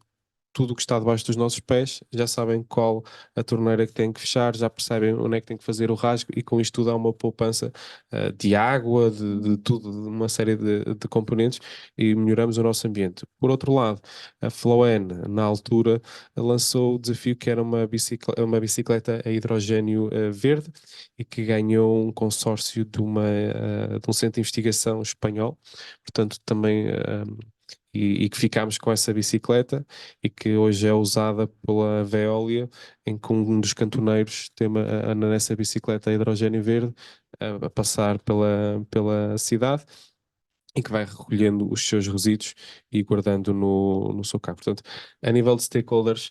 Speaker 16: tudo o que está debaixo dos nossos pés, já sabem qual a torneira que têm que fechar, já percebem onde é que têm que fazer o rasgo, e com isto tudo há uma poupança de água, de tudo, de uma série de componentes, e melhoramos o nosso ambiente. Por outro lado, a Floen, na altura, lançou o desafio que era uma bicicleta a hidrogénio verde, e que ganhou um consórcio de um centro de investigação espanhol, portanto também... E que ficámos com essa bicicleta, e que hoje é usada pela Veolia, em que um dos cantoneiros anda nessa bicicleta a hidrogénio verde a passar pela cidade, e que vai recolhendo os seus resíduos e guardando no seu carro. Portanto, a nível de stakeholders,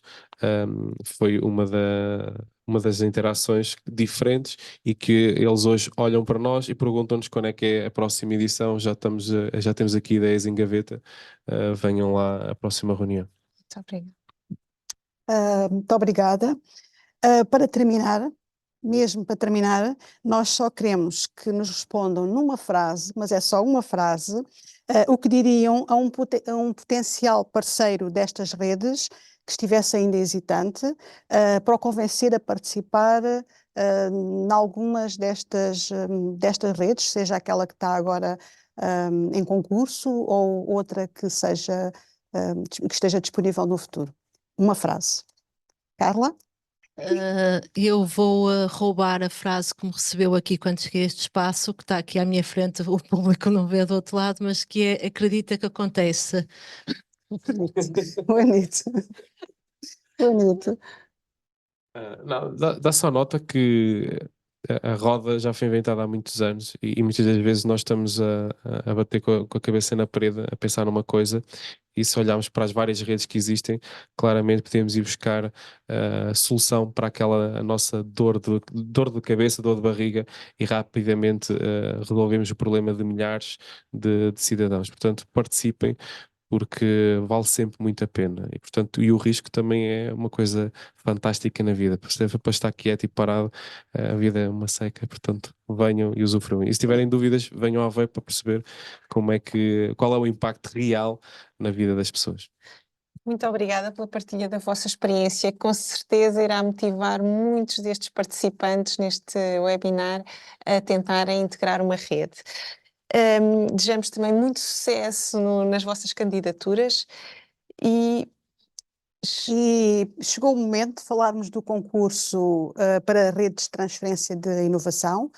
Speaker 16: foi uma das interações diferentes, e que eles hoje olham para nós e perguntam-nos quando é que é a próxima edição. Já temos aqui ideias em gaveta, venham lá à próxima reunião.
Speaker 1: Muito obrigada.
Speaker 19: Muito obrigada. Para terminar,
Speaker 4: mesmo para terminar, nós só queremos que nos respondam numa frase, mas é só uma frase, o que diriam a um potencial parceiro destas redes que estivesse ainda hesitante, para o convencer a participar em algumas destas redes, seja aquela que está agora em concurso ou outra que seja, que esteja disponível no futuro. Uma frase. Carla?
Speaker 18: Eu vou roubar a frase que me recebeu aqui quando cheguei a este espaço, que está aqui à minha frente, o público não vê do outro lado, mas que é acredita que acontece.
Speaker 4: Bonito. Bonito.
Speaker 16: Não, dá só nota que a roda já foi inventada há muitos anos e muitas das vezes nós estamos a bater com a cabeça na parede, a pensar numa coisa, e se olharmos para as várias redes que existem, claramente podemos ir buscar a solução para aquela a nossa dor de cabeça, dor de barriga, e rapidamente resolvemos o problema de milhares de cidadãos. Portanto, participem, porque vale sempre muito a pena. E, portanto, e o risco também é uma coisa fantástica na vida. Sempre para estar quieto e parado, a vida é uma seca. Portanto, venham e usufruam. E se tiverem dúvidas, venham à VEI para perceber qual é o impacto real na vida das pessoas.
Speaker 1: Muito obrigada pela partilha da vossa experiência, que com certeza irá motivar muitos destes participantes neste webinar a tentarem integrar uma rede. Desejamos também muito sucesso nas vossas candidaturas e
Speaker 4: chegou o momento de falarmos do concurso para redes de transferência de inovação,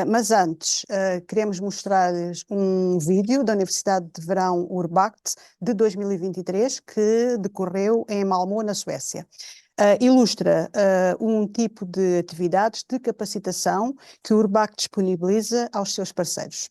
Speaker 4: mas antes queremos mostrar-lhes um vídeo da Universidade de Verão Urbact de 2023 que decorreu em Malmö, na Suécia. Ilustra um tipo de atividades de capacitação que o Urbact disponibiliza aos seus parceiros.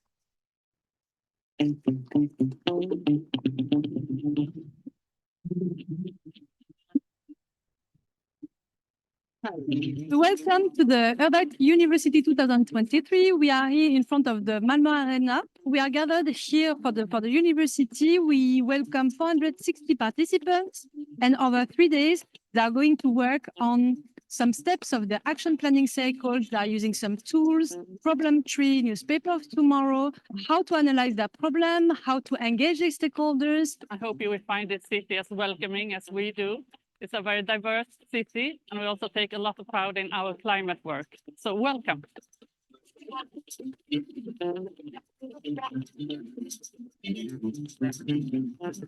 Speaker 19: Welcome to the Urbact University 2023. We are here in front of the Malmö Arena. We are gathered here for the university. We welcome 460 participants, and over 3 days, they are going to work on some steps of the action planning cycle. They are using some tools, problem tree, newspaper of tomorrow, how to analyze that problem, how to engage the stakeholders.
Speaker 20: I hope you will find this city as welcoming as we do. It's a very diverse city, and we also take a lot of pride in our climate work. So welcome.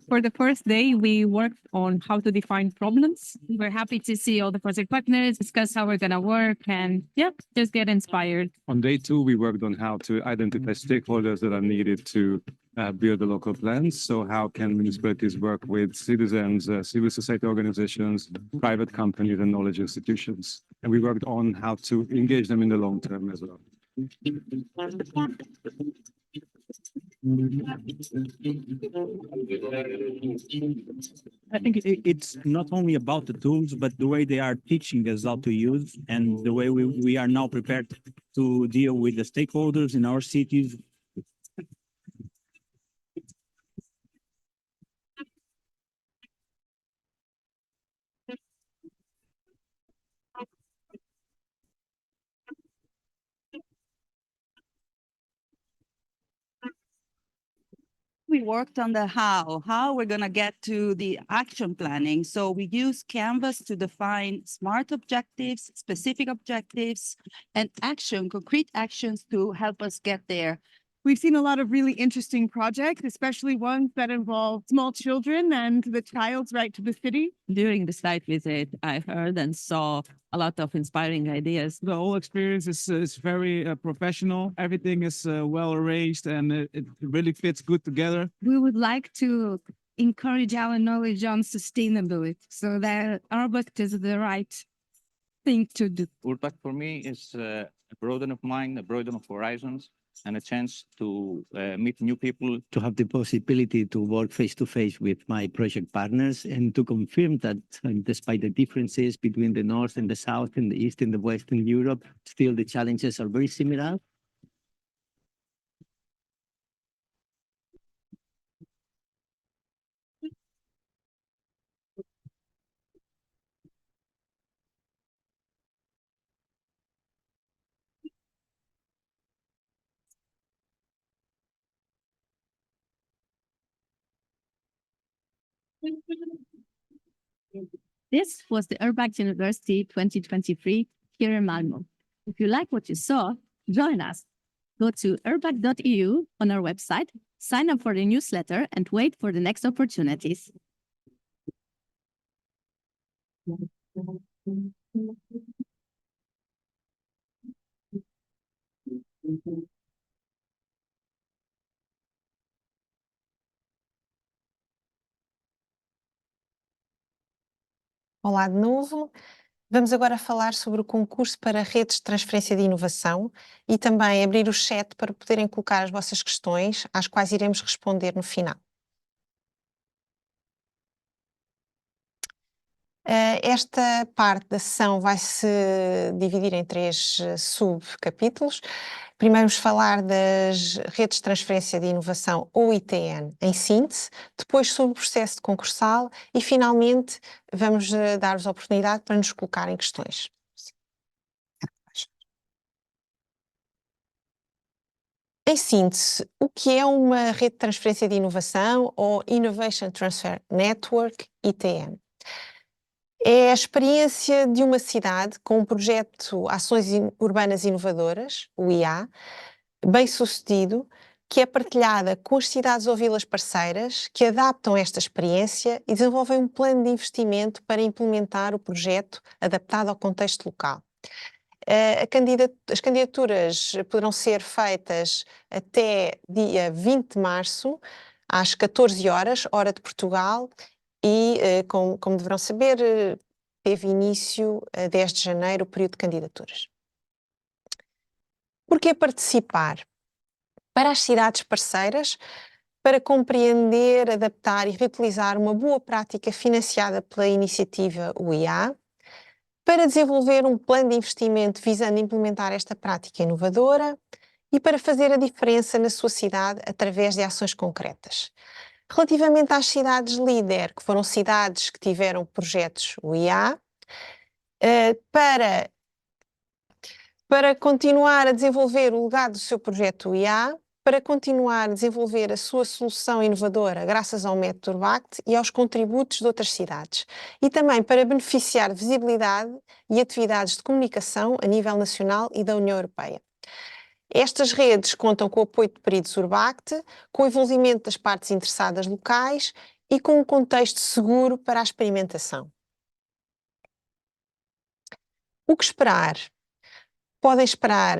Speaker 19: For the first day, we worked on how to define problems. We're happy to see all the project partners, discuss how we're going to work, and just get inspired.
Speaker 21: On day 2, we worked on how to identify stakeholders that are needed to build the local plans. So how can municipalities work with citizens, civil society organizations, private companies, and knowledge institutions? And we worked on how to engage them in the long term as well.
Speaker 9: I think it's not only about the tools, but the way they are teaching us how to use, and the way we are now prepared to deal with the stakeholders in our cities.
Speaker 22: We worked on the how we're going to get to the action planning. So we use Canvas to define SMART objectives, specific objectives, and concrete actions to help us get there.
Speaker 23: We've seen a lot of really interesting projects, especially ones that involve small children and the child's right to the city.
Speaker 24: During the site visit, I heard and saw a lot of inspiring ideas.
Speaker 25: The whole experience is very professional. Everything is well arranged, and it really fits good together.
Speaker 23: We would like to encourage our knowledge on sustainability so that Urbact is the right thing to do.
Speaker 26: Urbact for me is a broaden of mind, a broaden of horizons, and a chance to meet new people.
Speaker 27: To have the possibility to work face-to-face with my project partners and to confirm that despite the differences between the North and the South and the East and the West in Europe, still the challenges are very similar.
Speaker 19: This was the Urbact University 2023 here in Malmö. If you like what you saw, join us. Go to urbact.eu on our website, sign up for the newsletter, and wait for the next opportunities.
Speaker 1: Olá de novo. Vamos agora falar sobre o concurso para redes de transferência de inovação e também abrir o chat para poderem colocar as vossas questões, às quais iremos responder no final. Esta parte da sessão vai se dividir em 3 subcapítulos. Primeiro vamos falar das redes de transferência de inovação, ou ITN, em síntese, depois sobre o processo de concursal e, finalmente, vamos dar-vos a oportunidade para nos colocarem questões. Em síntese, o que é uma rede de transferência de inovação, ou Innovation Transfer Network, ITN? É a experiência de uma cidade com um projeto Ações Urbanas Inovadoras, o IA, bem-sucedido, que é partilhada com as cidades ou vilas parceiras que adaptam esta experiência e desenvolvem um plano de investimento para implementar o projeto adaptado ao contexto local. As candidaturas poderão ser feitas até dia 20 de março, às 14 horas, hora de Portugal, e, como deverão saber, teve início a 10 de janeiro o período de candidaturas. Por que participar? Para as cidades parceiras, para compreender, adaptar e reutilizar uma boa prática financiada pela iniciativa UIA, para desenvolver um plano de investimento visando implementar esta prática inovadora e para fazer a diferença na sua cidade através de ações concretas. Relativamente às cidades líder, que foram cidades que tiveram projetos UIA, para continuar a desenvolver o legado do seu projeto UIA, para continuar a desenvolver a sua solução inovadora graças ao método Urbact e aos contributos de outras cidades, e também para beneficiar de visibilidade e atividades de comunicação a nível nacional e da União Europeia. Estas redes contam com o apoio de peritos Urbact, com o envolvimento das partes interessadas locais e com um contexto seguro para a experimentação. O que esperar? Podem esperar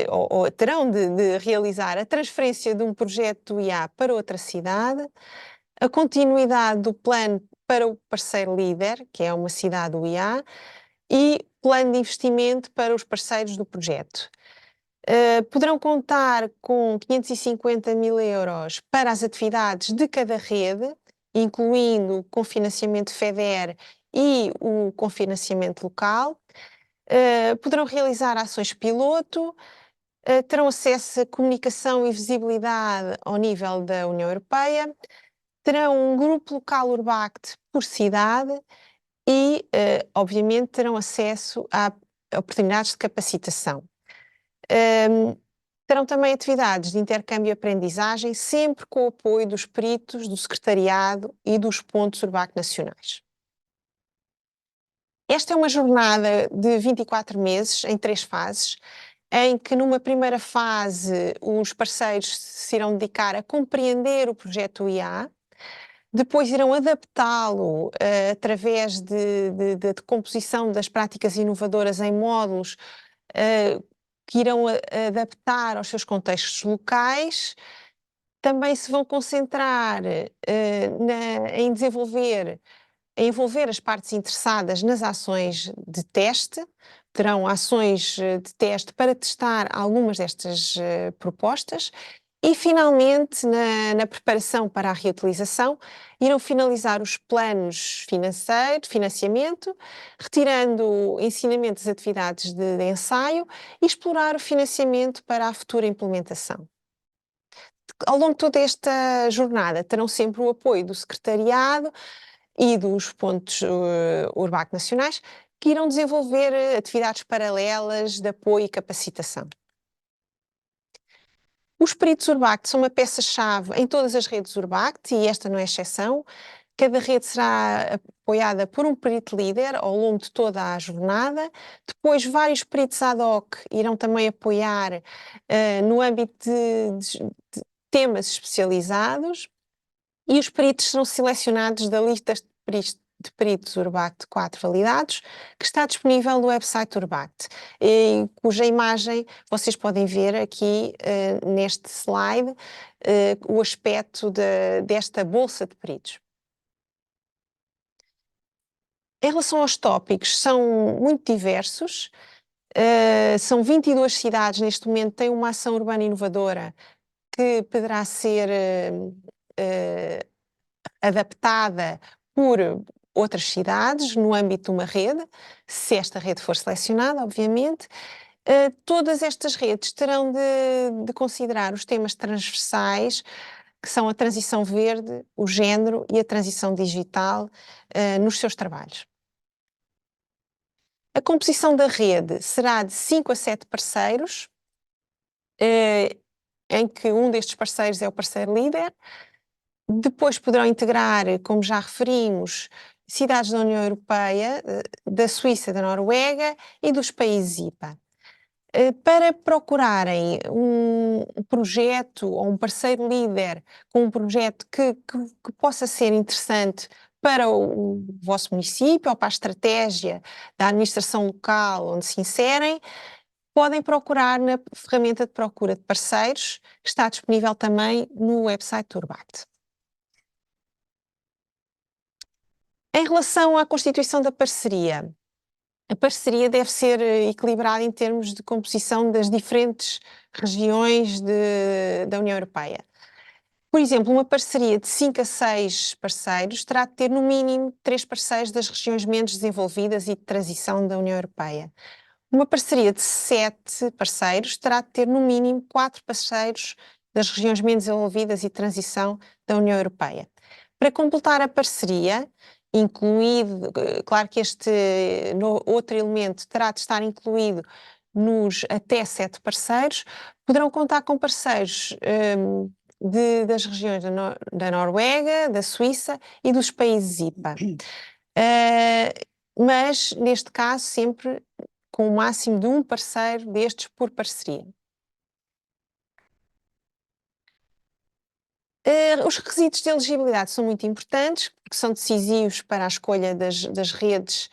Speaker 1: ou terão de realizar a transferência de um projeto do IA para outra cidade, a continuidade do plano para o parceiro líder, que é uma cidade do IA, e plano de investimento para os parceiros do projeto. Poderão contar com 550 mil euros para as atividades de cada rede, incluindo o cofinanciamento FEDER e o cofinanciamento local. Poderão realizar ações piloto, terão acesso a comunicação e visibilidade ao nível da União Europeia, terão um grupo local Urbact por cidade e, obviamente, terão acesso a oportunidades de capacitação. Terão também atividades de intercâmbio e aprendizagem, sempre com o apoio dos peritos, do secretariado e dos pontos Urbact nacionais. Esta é uma jornada de 24 meses, em 3 fases, em que numa primeira fase os parceiros se irão dedicar a compreender o projeto IA, depois irão adaptá-lo através de composição das práticas inovadoras em módulos que irão adaptar aos seus contextos locais. Também se vão concentrar em envolver as partes interessadas nas ações de teste. Terão ações de teste para testar algumas destas propostas e, finalmente, na preparação para a reutilização, irão finalizar os planos de financiamento, retirando ensinamentos das atividades de ensaio e explorar o financiamento para a futura implementação. Ao longo de toda esta jornada terão sempre o apoio do secretariado e dos pontos Urbact nacionais, que irão desenvolver atividades paralelas de apoio e capacitação. Os peritos Urbact são uma peça-chave em todas as redes Urbact, e esta não é exceção. Cada rede será apoiada por um perito líder ao longo de toda a jornada. Depois, vários peritos ad hoc irão também apoiar no âmbito de temas especializados, e os peritos serão selecionados da lista de peritos Urbact 4 validados, que está disponível no website Urbact, cuja imagem vocês podem ver aqui neste slide, o aspecto desta bolsa de peritos. Em relação aos tópicos, são muito diversos, são 22 cidades neste momento, têm uma ação urbana inovadora que poderá ser adaptada por outras cidades no âmbito de uma rede, se esta rede for selecionada, obviamente. Todas estas redes terão de considerar os temas transversais, que são a transição verde, o género e a transição digital nos seus trabalhos. A composição da rede será de 5 a 7 parceiros, em que um destes parceiros é o parceiro líder. Depois poderão integrar, como já referimos, cidades da União Europeia, da Suíça, da Noruega e dos países IPA. Para procurarem um projeto ou um parceiro líder com um projeto que possa ser interessante para o vosso município ou para a estratégia da administração local onde se inserem, podem procurar na ferramenta de procura de parceiros, que está disponível também no website do Urbact. Em relação à constituição da parceria, a parceria deve ser equilibrada em termos de composição das diferentes regiões da União Europeia. Por exemplo, uma parceria de 5 a 6 parceiros terá de ter no mínimo 3 parceiros das regiões menos desenvolvidas e de transição da União Europeia. Uma parceria de 7 parceiros terá de ter no mínimo 4 parceiros das regiões menos desenvolvidas e de transição da União Europeia. Para completar a parceria, incluído, claro que este outro elemento terá de estar incluído nos até 7 parceiros, poderão contar com parceiros das regiões da Noruega, da Suíça e dos países IPA. Mas, neste caso, sempre com o máximo de um parceiro destes por parceria. Os requisitos de elegibilidade são muito importantes, porque são decisivos para a escolha das redes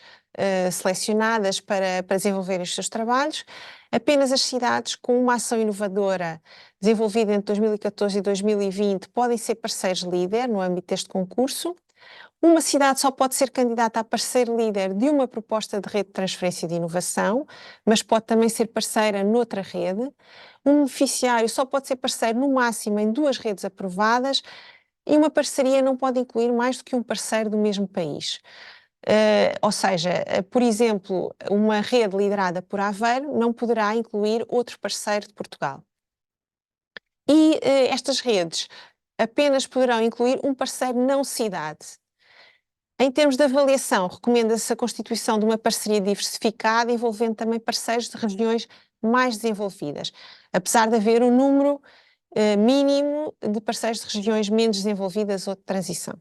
Speaker 1: selecionadas para desenvolverem os seus trabalhos. Apenas as cidades com uma ação inovadora desenvolvida entre 2014 e 2020 podem ser parceiros líder no âmbito deste concurso. Uma cidade só pode ser candidata a parceiro líder de uma proposta de rede de transferência de inovação, mas pode também ser parceira noutra rede. Um beneficiário só pode ser parceiro no máximo em 2 redes aprovadas, e uma parceria não pode incluir mais do que um parceiro do mesmo país. Ou seja, por exemplo, uma rede liderada por Aveiro não poderá incluir outro parceiro de Portugal. E estas redes apenas poderão incluir um parceiro não cidade. Em termos de avaliação, recomenda-se a constituição de uma parceria diversificada, envolvendo também parceiros de regiões mais desenvolvidas, apesar de haver um número mínimo de parceiros de regiões menos desenvolvidas ou de transição.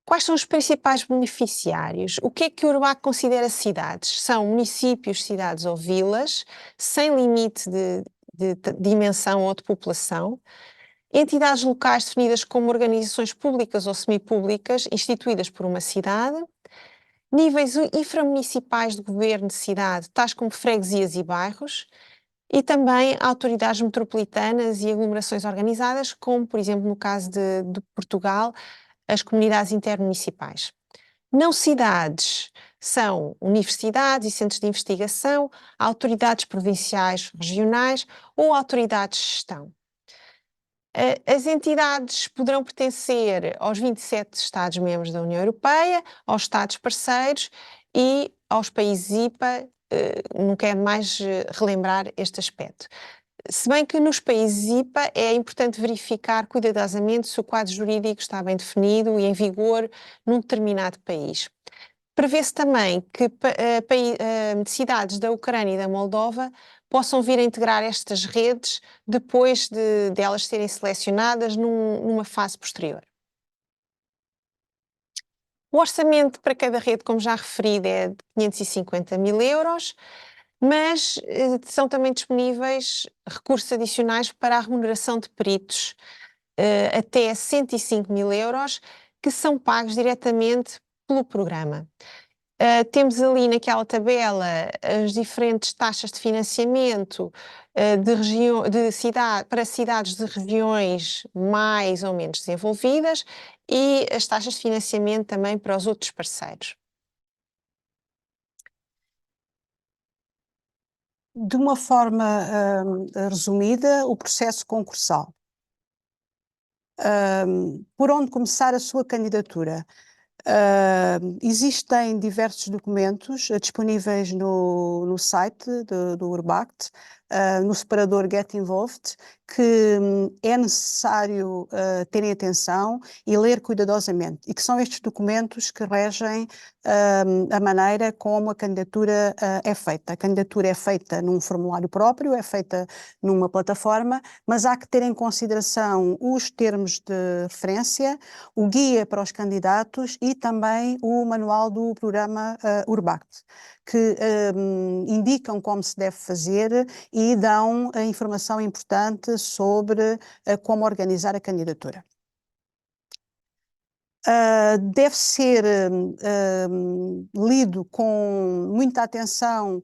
Speaker 1: Quais são os principais beneficiários? O que é que o Urbact considera cidades? São municípios, cidades ou vilas, sem limite de dimensão ou de população, entidades locais definidas como organizações públicas ou semipúblicas instituídas por uma cidade, níveis inframunicipais de governo de cidade, tais como freguesias e bairros, e também autoridades metropolitanas e aglomerações organizadas, como, por exemplo, no caso de Portugal, as comunidades intermunicipais. Não cidades são universidades e centros de investigação, autoridades provinciais, regionais ou autoridades de gestão. As entidades poderão pertencer aos 27 Estados-membros da União Europeia, aos Estados parceiros e aos países IPA. Não quero mais relembrar este aspecto. Se bem que nos países IPA é importante verificar cuidadosamente se o quadro jurídico está bem definido e em vigor num determinado país. Prevê-se também que cidades da Ucrânia e da Moldova possam vir a integrar estas redes depois de elas serem selecionadas numa fase posterior. O orçamento para cada rede, como já referido, é de 550 mil euros, mas são também disponíveis recursos adicionais para a remuneração de peritos até 105 mil euros, que são pagos diretamente pelo programa. Temos ali naquela tabela as diferentes taxas de financiamento para cidades de regiões mais ou menos desenvolvidas e as taxas de financiamento também para os outros parceiros.
Speaker 4: De uma forma resumida, o processo concursal. Por onde começar a sua candidatura? Existem diversos documentos disponíveis no site do Urbact, no separador Get Involved, que é necessário terem atenção e ler cuidadosamente, e que são estes documentos que regem a maneira como a candidatura é feita. A candidatura é feita num formulário próprio, é feita numa plataforma, mas há que ter em consideração os termos de referência, o guia para os candidatos e também o manual do programa Urbact, que indicam como se deve fazer e dão a informação importante sobre como organizar a candidatura. Deve ser lido com muita atenção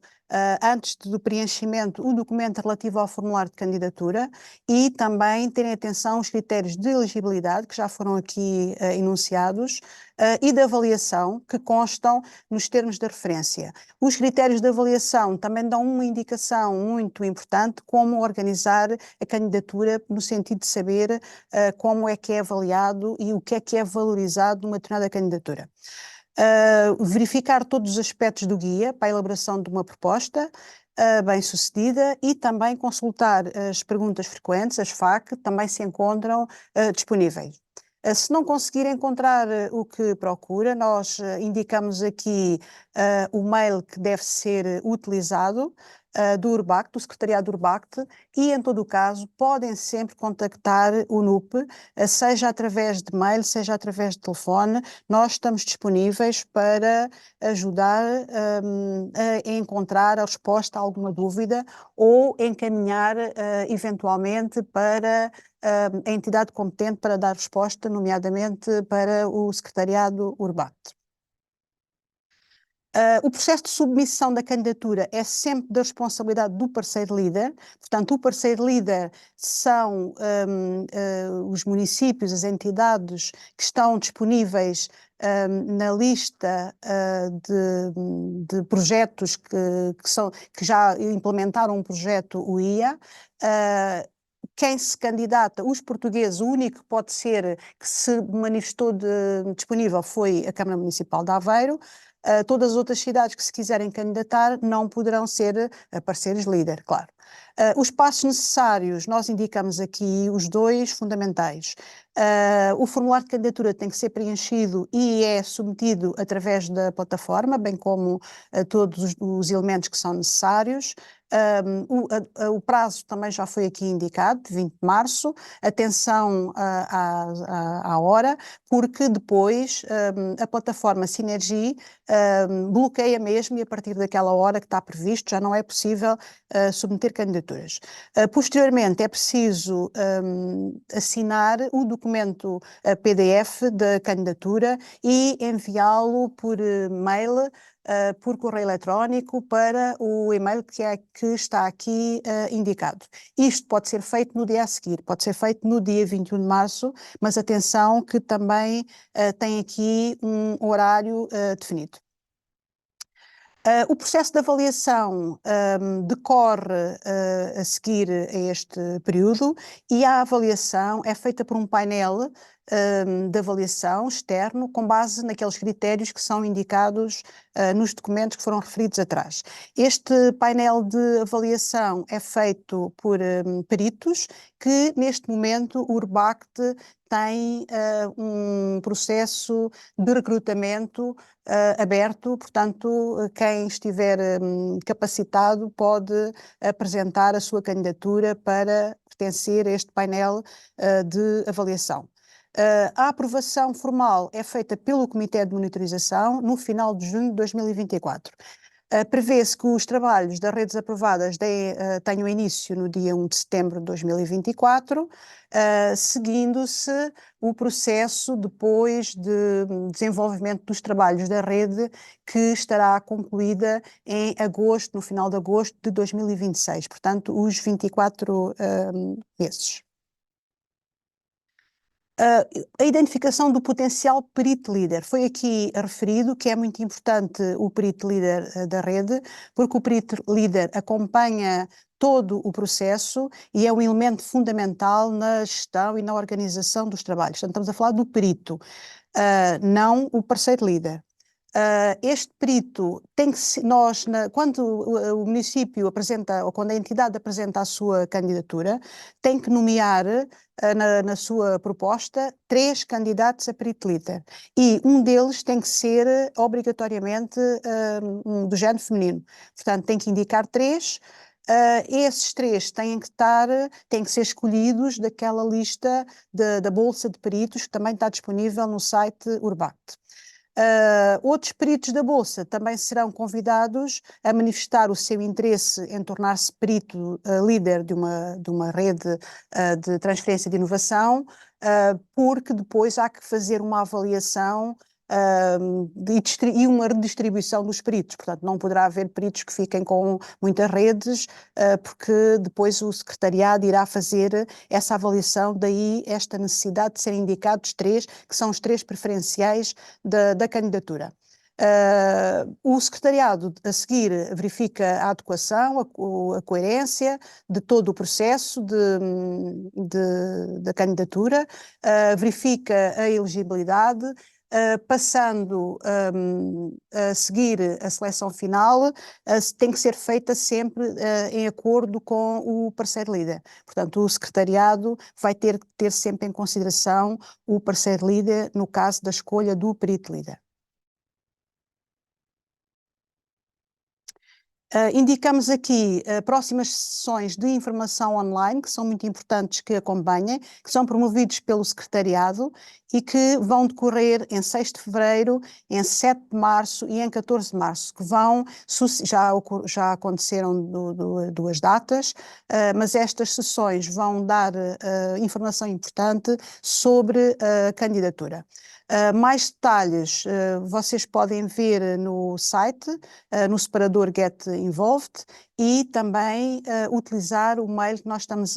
Speaker 4: antes do preenchimento o documento relativo ao formulário de candidatura e também terem atenção aos critérios de elegibilidade que já foram aqui enunciados e de avaliação que constam nos termos de referência. Os critérios de avaliação também dão uma indicação muito importante como organizar a candidatura no sentido de saber como é que é avaliado e o que é valorizado numa determinada candidatura. Verificar todos os aspectos do guia para a elaboração de uma proposta bem-sucedida e também consultar as perguntas frequentes, as FAQ, também se encontram disponíveis. Se não conseguir encontrar o que procura, nós indicamos aqui o mail que deve ser utilizado do Urbact, do Secretariado do Urbact, e em todo o caso podem sempre contactar o NUP, seja através de mail, seja através de telefone. Nós estamos disponíveis para ajudar a encontrar a resposta a alguma dúvida ou encaminhar eventualmente para a entidade competente para dar resposta, nomeadamente para o Secretariado Urbact. O processo de submissão da candidatura é sempre da responsabilidade do parceiro líder, portanto o parceiro líder são os municípios, as entidades que estão disponíveis na lista de projetos que já implementaram um projeto UIA. Quem se candidata, os portugueses, o único que pode ser, que se manifestou disponível foi a Câmara Municipal de Aveiro. Todas as outras cidades que se quiserem candidatar não poderão ser parceiros líder, claro. Os passos necessários, nós indicamos aqui os dois fundamentais. O formulário de candidatura tem que ser preenchido e é submetido através da plataforma, bem como todos os elementos que são necessários. O prazo também já foi aqui indicado, de 20 de março, atenção à hora, porque depois a plataforma Synergy bloqueia mesmo e a partir daquela hora que está previsto já não é possível submeter candidaturas. Posteriormente é preciso assinar o documento PDF da candidatura e enviá-lo por mail, por correio eletrónico para o e-mail que está aqui indicado. Isto pode ser feito no dia a seguir, pode ser feito no dia 21 de março, mas atenção que também tem aqui um horário definido. O processo de avaliação decorre a seguir a este período e a avaliação é feita por um painel de avaliação externo com base naqueles critérios que são indicados nos documentos que foram referidos atrás. Este painel de avaliação é feito por peritos que neste momento o Urbact tem um processo de recrutamento aberto, portanto quem estiver capacitado pode apresentar a sua candidatura para pertencer a este painel de avaliação. A aprovação formal é feita pelo Comitê de Monitorização no final de junho de 2024. Prevê-se que os trabalhos das redes aprovadas tenham início no dia 1 de setembro de 2024, seguindo-se o processo depois de desenvolvimento dos trabalhos da rede, que estará concluída no final de agosto de 2026, portanto, os 24 meses. A identificação do potencial perito líder. Foi aqui referido que é muito importante o perito líder da rede, porque o perito líder acompanha todo o processo e é um elemento fundamental na gestão e na organização dos trabalhos. Portanto, estamos a falar do perito, não o parceiro líder. Este perito tem que quando o município apresenta, ou quando a entidade apresenta a sua candidatura, tem que nomear na sua proposta 3 candidatos a perito líder, e um deles tem que ser obrigatoriamente do género feminino. Portanto, tem que indicar 3. Esses 3 têm que ser escolhidos daquela lista da Bolsa de Peritos, que também está disponível no site Urbact. Outros peritos da Bolsa também serão convidados a manifestar o seu interesse em tornar-se perito líder de uma rede de transferência de inovação, porque depois há que fazer uma avaliação e uma redistribuição dos peritos. Portanto, não poderá haver peritos que fiquem com muitas redes, porque depois o secretariado irá fazer essa avaliação, daí esta necessidade de serem indicados 3, que são os 3 preferenciais da candidatura. O secretariado a seguir verifica a adequação, a coerência de todo o processo da candidatura, verifica a elegibilidade, passando a seguir a seleção final, tem que ser feita sempre em acordo com o parceiro líder. Portanto, o secretariado vai ter que ter sempre em consideração o parceiro líder no caso da escolha do perito líder. Indicamos aqui próximas sessões de informação online, que são muito importantes que acompanhem, que são promovidos pelo secretariado e que vão decorrer em 6 de fevereiro, em 7 de março e em 14 de março, que já aconteceram 2 datas, mas estas sessões vão dar informação importante sobre a candidatura. Mais detalhes vocês podem ver no site, no separador Get Involved, e também utilizar o mail que nós estamos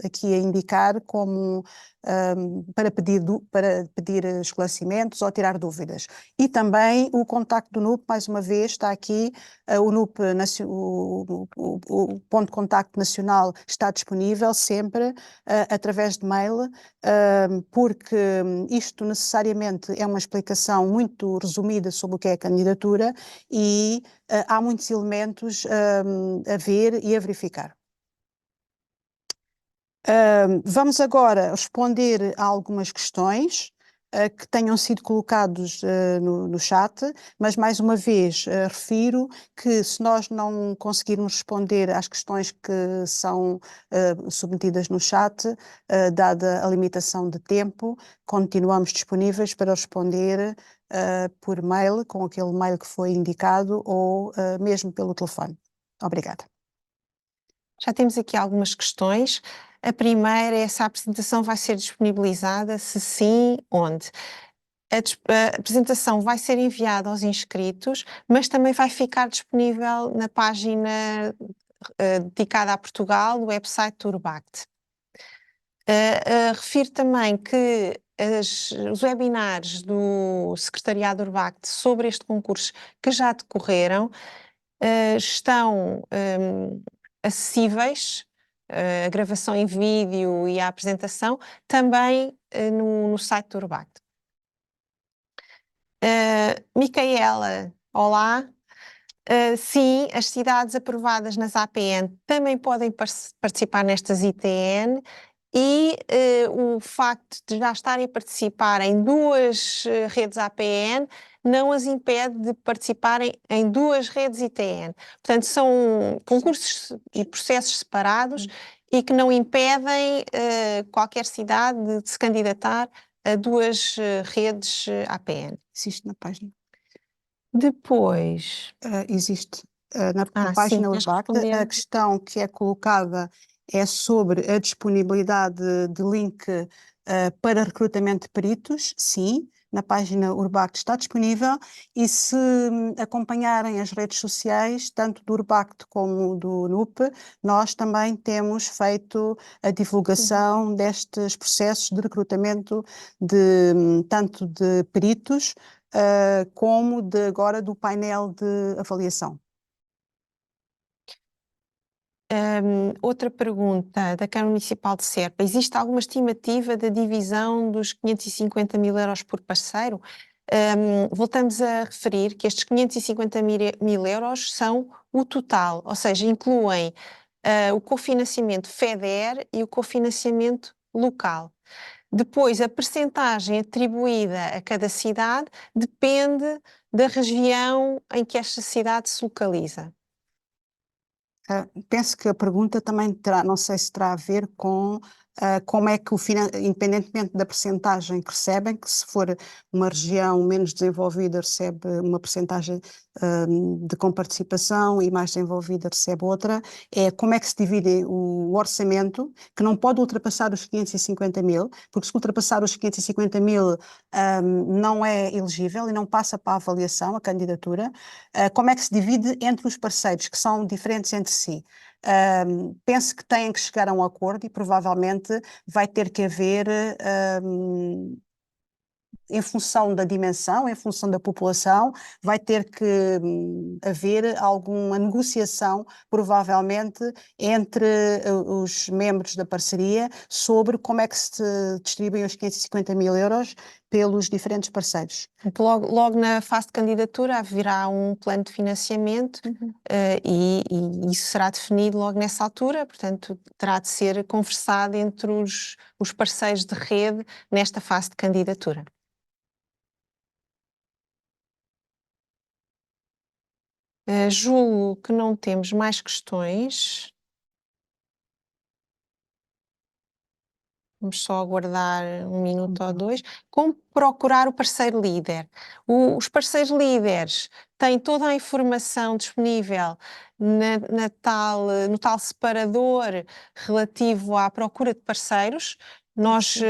Speaker 4: aqui a indicar como para pedir esclarecimentos ou tirar dúvidas. E também o contacto do NUP, mais uma vez, está aqui, o NUP, o ponto de contacto nacional está disponível sempre através de mail, porque isto necessariamente é uma explicação muito resumida sobre o que é a candidatura e há muitos elementos a ver e a verificar. Vamos agora responder a algumas questões que tenham sido colocados no chat, mas mais uma vez refiro que se nós não conseguirmos responder às questões que são submetidas no chat, dada a limitação de tempo, continuamos disponíveis para responder por mail, com aquele mail que foi indicado, ou mesmo pelo telefone. Obrigada.
Speaker 1: Já temos aqui algumas questões. A primeira é se a apresentação vai ser disponibilizada, se sim, onde? A apresentação vai ser enviada aos inscritos, mas também vai ficar disponível na página dedicada a Portugal, do website do Urbact. Refiro também que os webinars do Secretariado Urbact sobre este concurso que já decorreram estão acessíveis, a gravação em vídeo e a apresentação, também no site do Urbact. Micaela, olá. Sim, as cidades aprovadas nas APN também podem participar nestas ITN, e o facto de já estarem a participar em 2 redes APN não as impede de participarem em 2 redes ITN. Portanto, são concursos e processos separados e que não impedem qualquer cidade de se candidatar a 2 redes APN.
Speaker 4: Existe na página.
Speaker 1: Depois,
Speaker 4: existe na
Speaker 1: sim,
Speaker 4: página
Speaker 1: queres
Speaker 4: Urbacta. A
Speaker 1: responder?
Speaker 4: questão que é colocada é sobre a disponibilidade de link para recrutamento de peritos. Sim, na página Urbacta está disponível, e se acompanharem as redes sociais, tanto do Urbacta como do NUP, nós também temos feito a divulgação destes processos de recrutamento tanto de peritos como agora do painel de avaliação.
Speaker 1: Outra pergunta da Câmara Municipal de Serpa. Existe alguma estimativa da divisão dos 550 mil euros por parceiro? Voltamos a referir que estes 550 mil euros são o total, ou seja, incluem o cofinanciamento FEDER e o cofinanciamento local. Depois, a percentagem atribuída a cada cidade depende da região em que esta cidade se localiza.
Speaker 4: Penso que a pergunta também terá, não sei se terá a ver com como é que, independentemente da percentagem que recebem, que se for uma região menos desenvolvida recebe uma percentagem de comparticipação e mais desenvolvida recebe outra, é como é que se divide o orçamento, que não pode ultrapassar os 550 mil, porque se ultrapassar os 550 mil não é elegível e não passa para a avaliação, a candidatura. Como é que se divide entre os parceiros, que são diferentes entre si? Penso que têm que chegar a um acordo e provavelmente vai ter que haver, em função da dimensão, em função da população, vai ter que haver alguma negociação, provavelmente, entre os membros da parceria sobre como é que se distribuem os 550 mil euros pelos diferentes parceiros.
Speaker 1: Logo na fase de candidatura haverá um plano de financiamento e isso será definido logo nessa altura, portanto terá de ser conversado entre os parceiros de rede nesta fase de candidatura. Julgo que não temos mais questões. Vamos só aguardar um minuto ou dois. Como procurar o parceiro líder? Os parceiros líderes têm toda a informação disponível no tal separador relativo à procura de parceiros. Nós,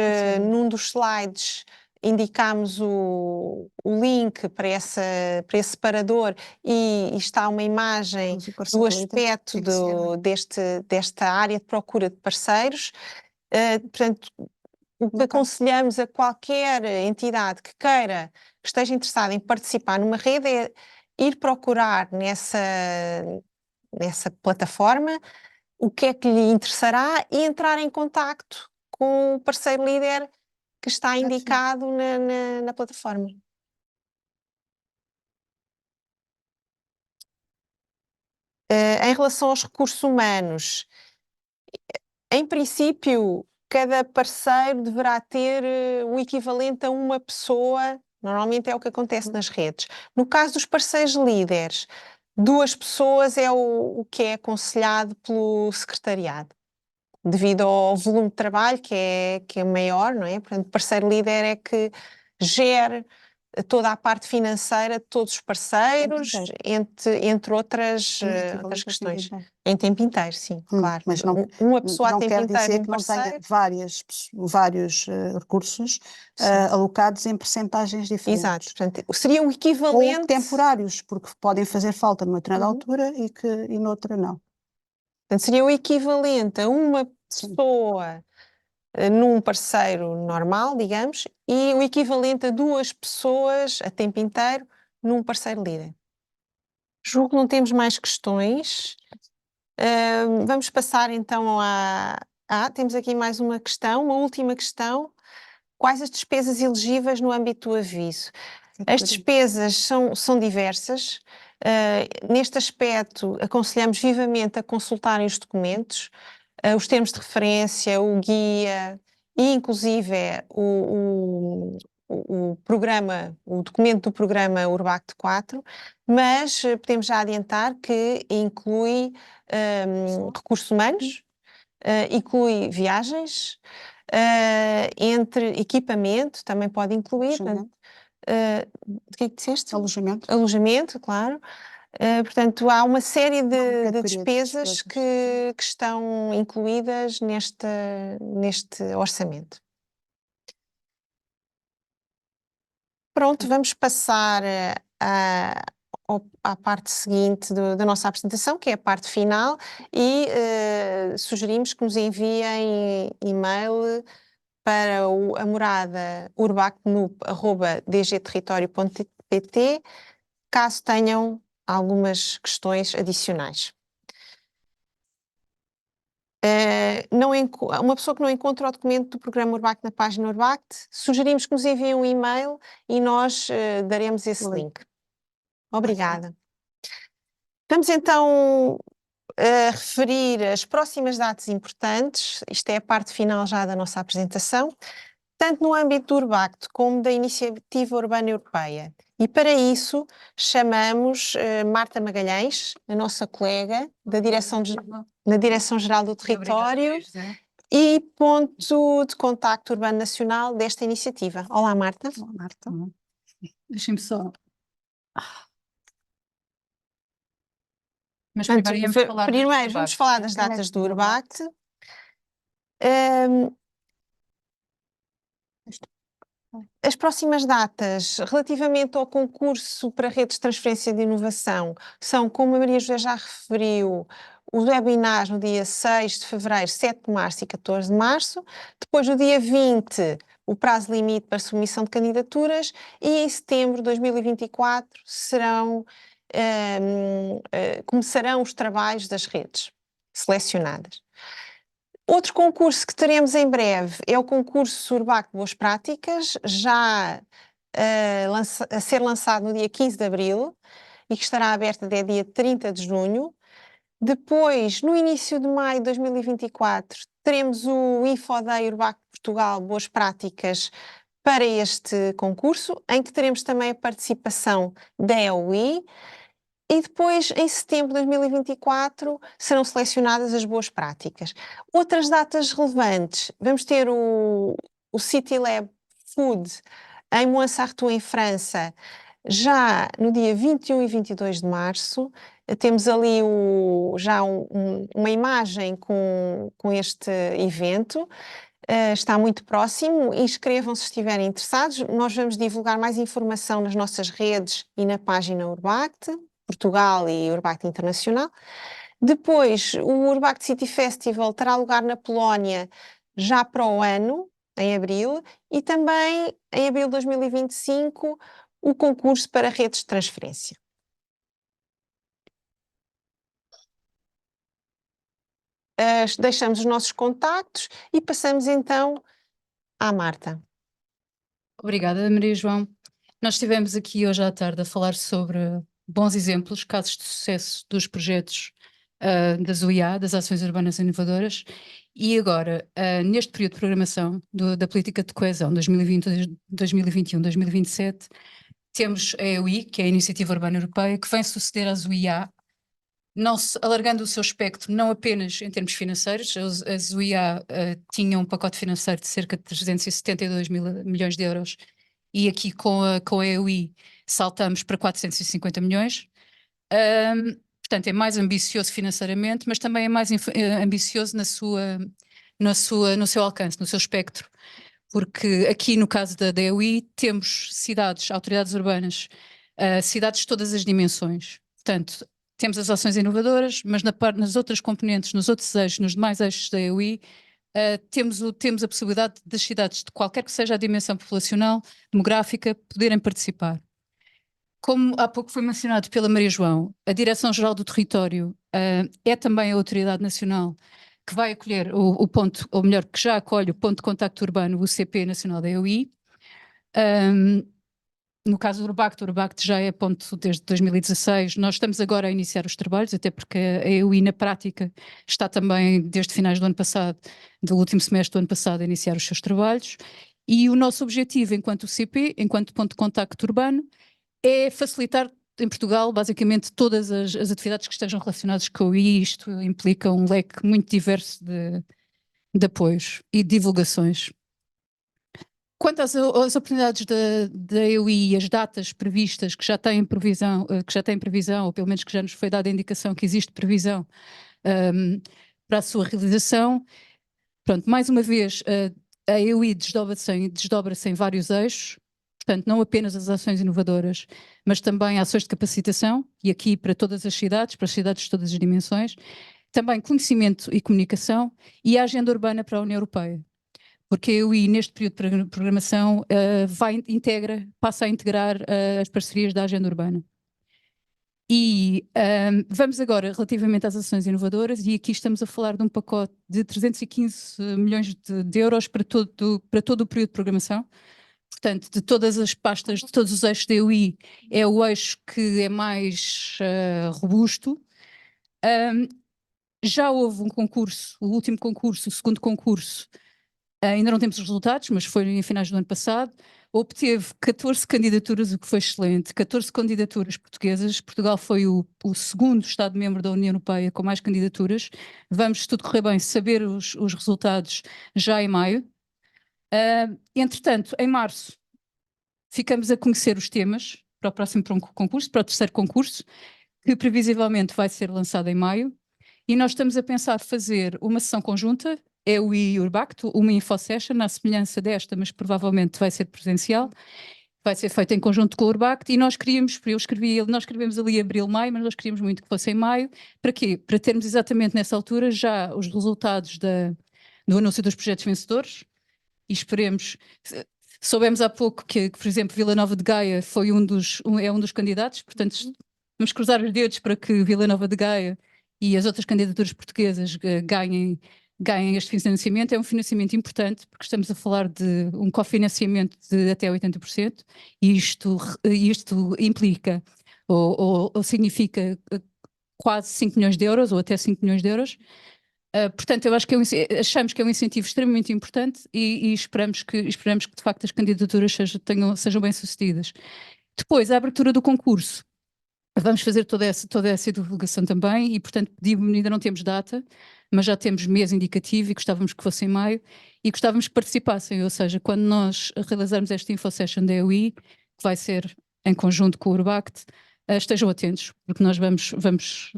Speaker 1: num dos slides, indicámos o link para esse separador e está uma imagem do aspecto desta área de procura de parceiros. Portanto, o que aconselhamos a qualquer entidade que esteja interessada em participar numa rede é ir procurar nessa plataforma o que é que lhe interessará e entrar em contacto com o parceiro líder que está indicado na plataforma. Em relação aos recursos humanos, em princípio, cada parceiro deverá ter o equivalente a uma pessoa, normalmente é o que acontece nas redes. No caso dos parceiros líderes, 2 pessoas é o que é aconselhado pelo secretariado, devido ao volume de trabalho que é maior, não é? Portanto, o parceiro líder é que gere toda a parte financeira de todos os parceiros, entre outras questões. Em tempo inteiro, sim, claro.
Speaker 4: Mas não,
Speaker 1: uma pessoa
Speaker 4: não
Speaker 1: a tempo
Speaker 4: quer
Speaker 1: inteiro
Speaker 4: dizer
Speaker 1: um
Speaker 4: que não tenha
Speaker 1: parceiro.
Speaker 4: vários recursos alocados em percentagens diferentes.
Speaker 1: Exato, portanto, seria o equivalente...
Speaker 4: Ou temporários, porque podem fazer falta numa determinada altura e noutra não.
Speaker 1: Portanto, seria o equivalente a uma pessoa num parceiro normal, digamos, e o equivalente a 2 pessoas a tempo inteiro num parceiro líder. Julgo que não temos mais questões. Vamos passar então temos aqui mais uma questão, uma última questão. Quais as despesas elegíveis no âmbito do aviso? As despesas são diversas. Neste aspecto, aconselhamos vivamente a consultarem os documentos, os termos de referência, o guia e inclusive o documento do programa Urbacta 4, mas podemos já adiantar que inclui recursos humanos, inclui viagens, entre equipamento, também pode incluir. Portanto, o que é que disseste?
Speaker 4: Alojamento.
Speaker 1: Alojamento, claro. Portanto, há uma série de despesas que estão incluídas neste orçamento. Pronto, vamos passar à parte seguinte da nossa apresentação, que é a parte final, e sugerimos que nos enviem e-mail para a morada urbacnup@dgterritorio.pt, caso tenham algumas questões adicionais. Uma pessoa que não encontra o documento do programa Urbact na página Urbact, sugerimos que nos enviem um e-mail e nós daremos esse link. Obrigada. Vamos então referir as próximas datas importantes. Isto é a parte final já da nossa apresentação, tanto no âmbito do Urbact como da Iniciativa Urbana Europeia. E para isso chamamos Marta Magalhães, a nossa colega na Direção-Geral do Território e ponto de contacto urbano nacional desta iniciativa. Olá, Marta.
Speaker 2: Olá, Marta. Deixem-me só... Mas
Speaker 1: primeiro vamos falar das datas do Urbact. As próximas datas, relativamente ao concurso para redes de transferência de inovação, são, como a Maria José já referiu, os webinars no dia 6 de fevereiro, 7 de março e 14 de março. Depois, no dia 20, o prazo limite para submissão de candidaturas, e em setembro de 2024 começarão os trabalhos das redes selecionadas. Outro concurso que teremos em breve é o concurso Urbact Boas Práticas, já a ser lançado no dia 15 de abril e que estará aberto até dia 30 de junho. Depois, no início de maio de 2024, teremos o Infoday Urbact Portugal Boas Práticas para este concurso, em que teremos também a participação da EUI. E depois, em setembro de 2024, serão selecionadas as boas práticas. Outras datas relevantes, vamos ter o City Lab Food em Montsartou, em França, já no dia 21 e 22 de março. Temos ali já uma imagem com este evento. Está muito próximo. Inscrevam-se se estiverem interessados. Nós vamos divulgar mais informação nas nossas redes e na página Urbact Portugal e Urbact Internacional. Depois, o Urbact City Festival terá lugar na Polónia já para o ano, em abril, e também em abril de 2025 o concurso para redes de transferência. Deixamos os nossos contactos e passamos então à Marta.
Speaker 2: Obrigada, Maria João. Nós estivemos aqui hoje à tarde a falar sobre bons exemplos, casos de sucesso dos projetos das UIA, das Ações Urbanas Inovadoras, e agora, neste período de programação da Política de Coesão 2020, 2021, 2027, temos a EUI, que é a Iniciativa Urbana Europeia, que vem suceder às UIA, alargando o seu espectro não apenas em termos financeiros. As UIA tinham um pacote financeiro de cerca de 372 milhões de euros, e aqui com a EUI saltamos para 450 milhões. Portanto, é mais ambicioso financeiramente, mas também é mais ambicioso no seu alcance, no seu espectro. Porque aqui no caso da EUI temos cidades, autoridades urbanas, cidades de todas as dimensões. Portanto, temos as ações inovadoras, mas nas outras componentes, nos outros eixos, nos demais eixos da EUI, temos a possibilidade das cidades, de qualquer que seja a dimensão populacional, demográfica, poderem participar. Como há pouco foi mencionado pela Maria João, a Direção-Geral do Território é também a autoridade nacional que vai acolher o ponto, ou melhor, que já acolhe o ponto de contacto urbano, o CP Nacional da EUI. No caso do Urbact, o Urbact já é ponto desde 2016. Nós estamos agora a iniciar os trabalhos, até porque a EUI na prática está também desde finais do ano passado, do último semestre do ano passado, a iniciar os seus trabalhos. E o nosso objetivo enquanto CP, enquanto ponto de contacto urbano, é facilitar em Portugal basicamente todas as atividades que estejam relacionadas com o EUI. Isto implica um leque muito diverso de apoios e divulgações. Quanto às oportunidades da EUI e as datas previstas que já têm previsão, ou pelo menos que já nos foi dada a indicação que existe previsão para a sua realização, pronto, mais uma vez, a EUI desdobra-se em vários eixos, portanto, não apenas as ações inovadoras, mas também ações de capacitação, e aqui para todas as cidades, para as cidades de todas as dimensões, também conhecimento e comunicação, e a agenda urbana para a União Europeia. Porque a EUI, neste período de programação, passa a integrar as parcerias da agenda urbana. E vamos agora, relativamente às ações inovadoras, e aqui estamos a falar de um pacote de 315 milhões de euros para todo o período de programação. Portanto, de todas as pastas, de todos os eixos da EUI, é o eixo que é mais robusto. Já houve um concurso, o último concurso, o segundo concurso, ainda não temos os resultados, mas foi em finais do ano passado, obteve 14 candidaturas, o que foi excelente, 14 candidaturas portuguesas. Portugal foi o segundo Estado-membro da União Europeia com mais candidaturas. Vamos, se tudo correr bem, saber os resultados já em maio. Entretanto, em março, ficamos a conhecer os temas para o próximo concurso, para o terceiro concurso, que previsivelmente vai ser lançado em maio. E nós estamos a pensar fazer uma sessão conjunta, EUI e Urbact, uma infosession, à semelhança desta, mas provavelmente vai ser presencial, vai ser feita em conjunto com o Urbact, e nós escrevemos ali abril, maio, mas nós queríamos muito que fosse em maio. Para quê? Para termos exatamente nessa altura já os resultados do anúncio dos projetos vencedores, e esperemos... Soubemos há pouco que, por exemplo, Vila Nova de Gaia é um dos candidatos, portanto vamos cruzar os dedos para que Vila Nova de Gaia e as outras candidaturas portuguesas ganhem este financiamento. É um financiamento importante, porque estamos a falar de um cofinanciamento de até 80%, e isto implica ou significa quase 5 milhões de euros, ou até 5 milhões de euros. Portanto, eu acho que achamos que é um incentivo extremamente importante, e esperamos que de facto as candidaturas sejam bem-sucedidas. Depois, a abertura do concurso. Vamos fazer toda essa divulgação também, e portanto ainda não temos data, mas já temos mês indicativo e gostávamos que fosse em maio, e gostávamos que participassem, ou seja, quando nós realizarmos esta infosession da EUI, que vai ser em conjunto com o Urbact, estejam atentos, porque nós vamos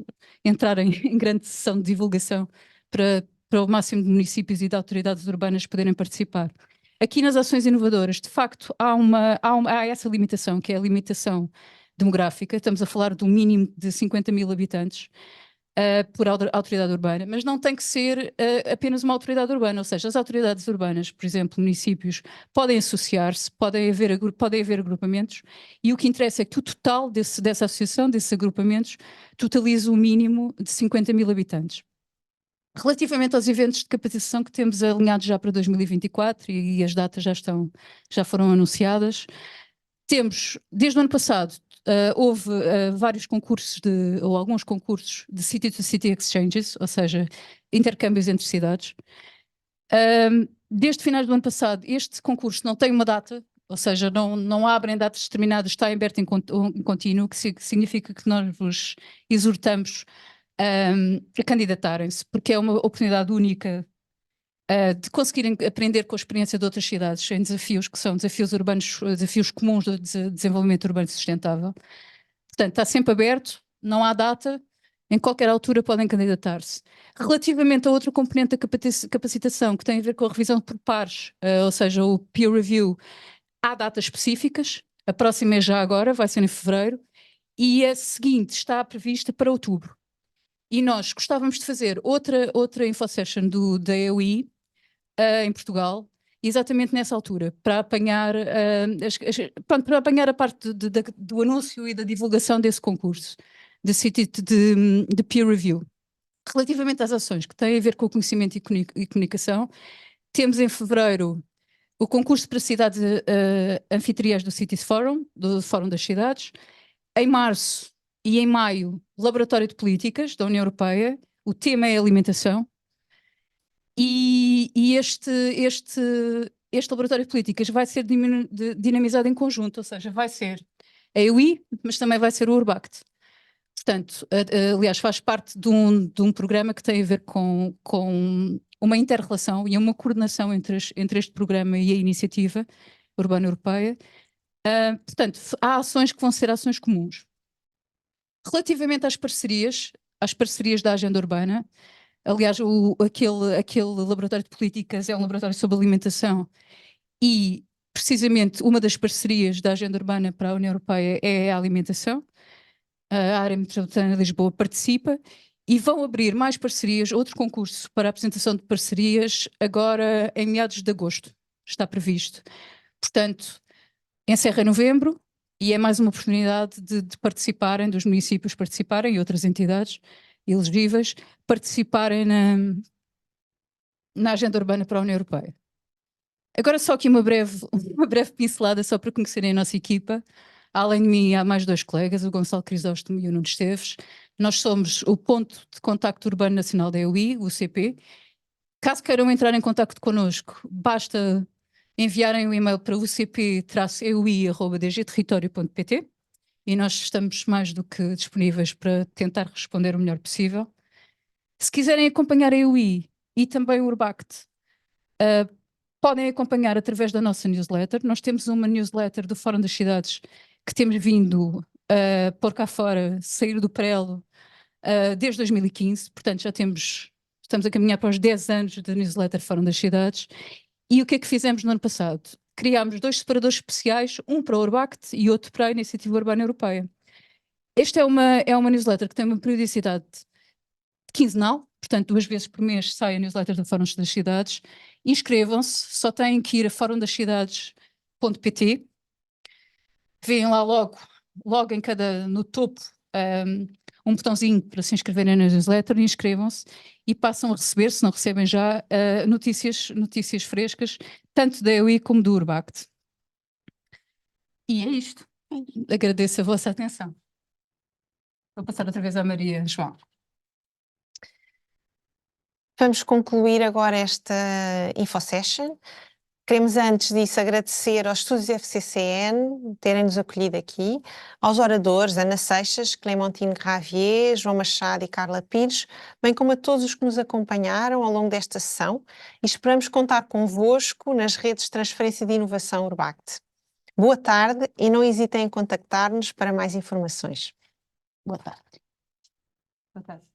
Speaker 2: entrar em grande sessão de divulgação para o máximo de municípios e de autoridades urbanas poderem participar. Aqui nas ações inovadoras, de facto, há essa limitação, que é a limitação demográfica. Estamos a falar de um mínimo de 50 mil habitantes por autoridade urbana, mas não tem que ser apenas uma autoridade urbana, ou seja, as autoridades urbanas, por exemplo, municípios, podem associar-se, podem haver agrupamentos, e o que interessa é que o total dessa associação, desses agrupamentos, totalize um mínimo de 50 mil habitantes. Relativamente aos eventos de capacitação que temos alinhados já para 2024, e as datas já foram anunciadas, temos, desde o ano passado, houve vários concursos ou alguns concursos de City-to-City Exchanges, ou seja, intercâmbios entre cidades. Desde finais do ano passado, este concurso não tem uma data, ou seja, não abrem datas determinadas, está aberto em contínuo, que significa que nós vos exortamos a candidatarem-se, porque é uma oportunidade única de conseguirem aprender com a experiência de outras cidades em desafios que são desafios urbanos, desafios comuns do desenvolvimento urbano sustentável. Portanto, está sempre aberto, não há data, em qualquer altura podem candidatar-se. Relativamente a outra componente da capacitação, que tem a ver com a revisão por pares, ou seja, o peer review, há datas específicas. A próxima é já agora, vai ser em fevereiro, e a seguinte está prevista para outubro. E nós gostávamos de fazer outra infosession da EUI em Portugal, exatamente nessa altura, para apanhar, para apanhar a parte do anúncio e da divulgação desse concurso de peer review. Relativamente às ações que têm a ver com o conhecimento e comunicação, temos em fevereiro o concurso para cidades anfitriãs do Cities Forum, do Fórum das Cidades. Em março e em maio, Laboratório de Políticas da União Europeia. O tema é alimentação. E este Laboratório de Políticas vai ser dinamizado em conjunto, ou seja, vai ser a EUI, mas também vai ser o Urbact. Portanto, aliás, faz parte de um programa que tem a ver com uma inter-relação e uma coordenação entre este programa e a iniciativa urbana europeia. Portanto, há ações que vão ser ações comuns. Relativamente às parcerias da agenda urbana, aliás, aquele laboratório de políticas é um laboratório sobre alimentação e, precisamente, uma das parcerias da agenda urbana para a União Europeia é a alimentação. A área metropolitana de Lisboa participa e vão abrir mais parcerias, outro concurso para a apresentação de parcerias agora em meados de agosto, está previsto. Portanto, encerra em novembro e é mais uma oportunidade de participarem, dos municípios participarem e outras entidades elegíveis participarem na agenda urbana para a União Europeia. Agora só aqui uma breve pincelada só para conhecerem a nossa equipa. Além de mim há mais 2 colegas, o Gonçalo Crisóstomo e o Nuno Esteves. Nós somos o ponto de contacto urbano nacional da EUI, o UCP. Caso queiram entrar em contacto connosco, basta enviarem um e-mail para ucp-eui@dgterritorio.pt e nós estamos mais do que disponíveis para tentar responder o melhor possível. Se quiserem acompanhar a EUI e também o Urbact, podem acompanhar através da nossa newsletter. Nós temos uma newsletter do Fórum das Cidades que temos vindo a pôr cá fora, sair do prelo desde 2015, portanto estamos a caminhar para os 10 anos da newsletter Fórum das Cidades. E o que é que fizemos no ano passado? Criámos 2 separadores especiais, um para o Urbact e outro para a Iniciativa Urbana Europeia. Esta é uma newsletter que tem uma periodicidade quinzenal, portanto 2 vezes por mês sai a newsletter do Fórum das Cidades. Inscrevam-se, só têm que ir a forumdascidades.pt. Vêem lá logo no topo um botãozinho para se inscreverem na newsletter, inscrevam-se e passam a receber, se não recebem já, notícias frescas, tanto da EUI como do Urbact. E é isto. Agradeço a vossa atenção. Vou passar outra vez à Maria João.
Speaker 1: Vamos concluir agora esta InfoSession. Queremos antes disso agradecer aos Estúdios FCCN terem-nos acolhido aqui, aos oradores Ana Seixas, Clémentine Gravier, João Machado e Carla Pires, bem como a todos os que nos acompanharam ao longo desta sessão e esperamos contar convosco nas redes de transferência de inovação Urbact. Boa tarde e não hesitem em contactar-nos para mais informações. Boa tarde.
Speaker 2: Boa tarde.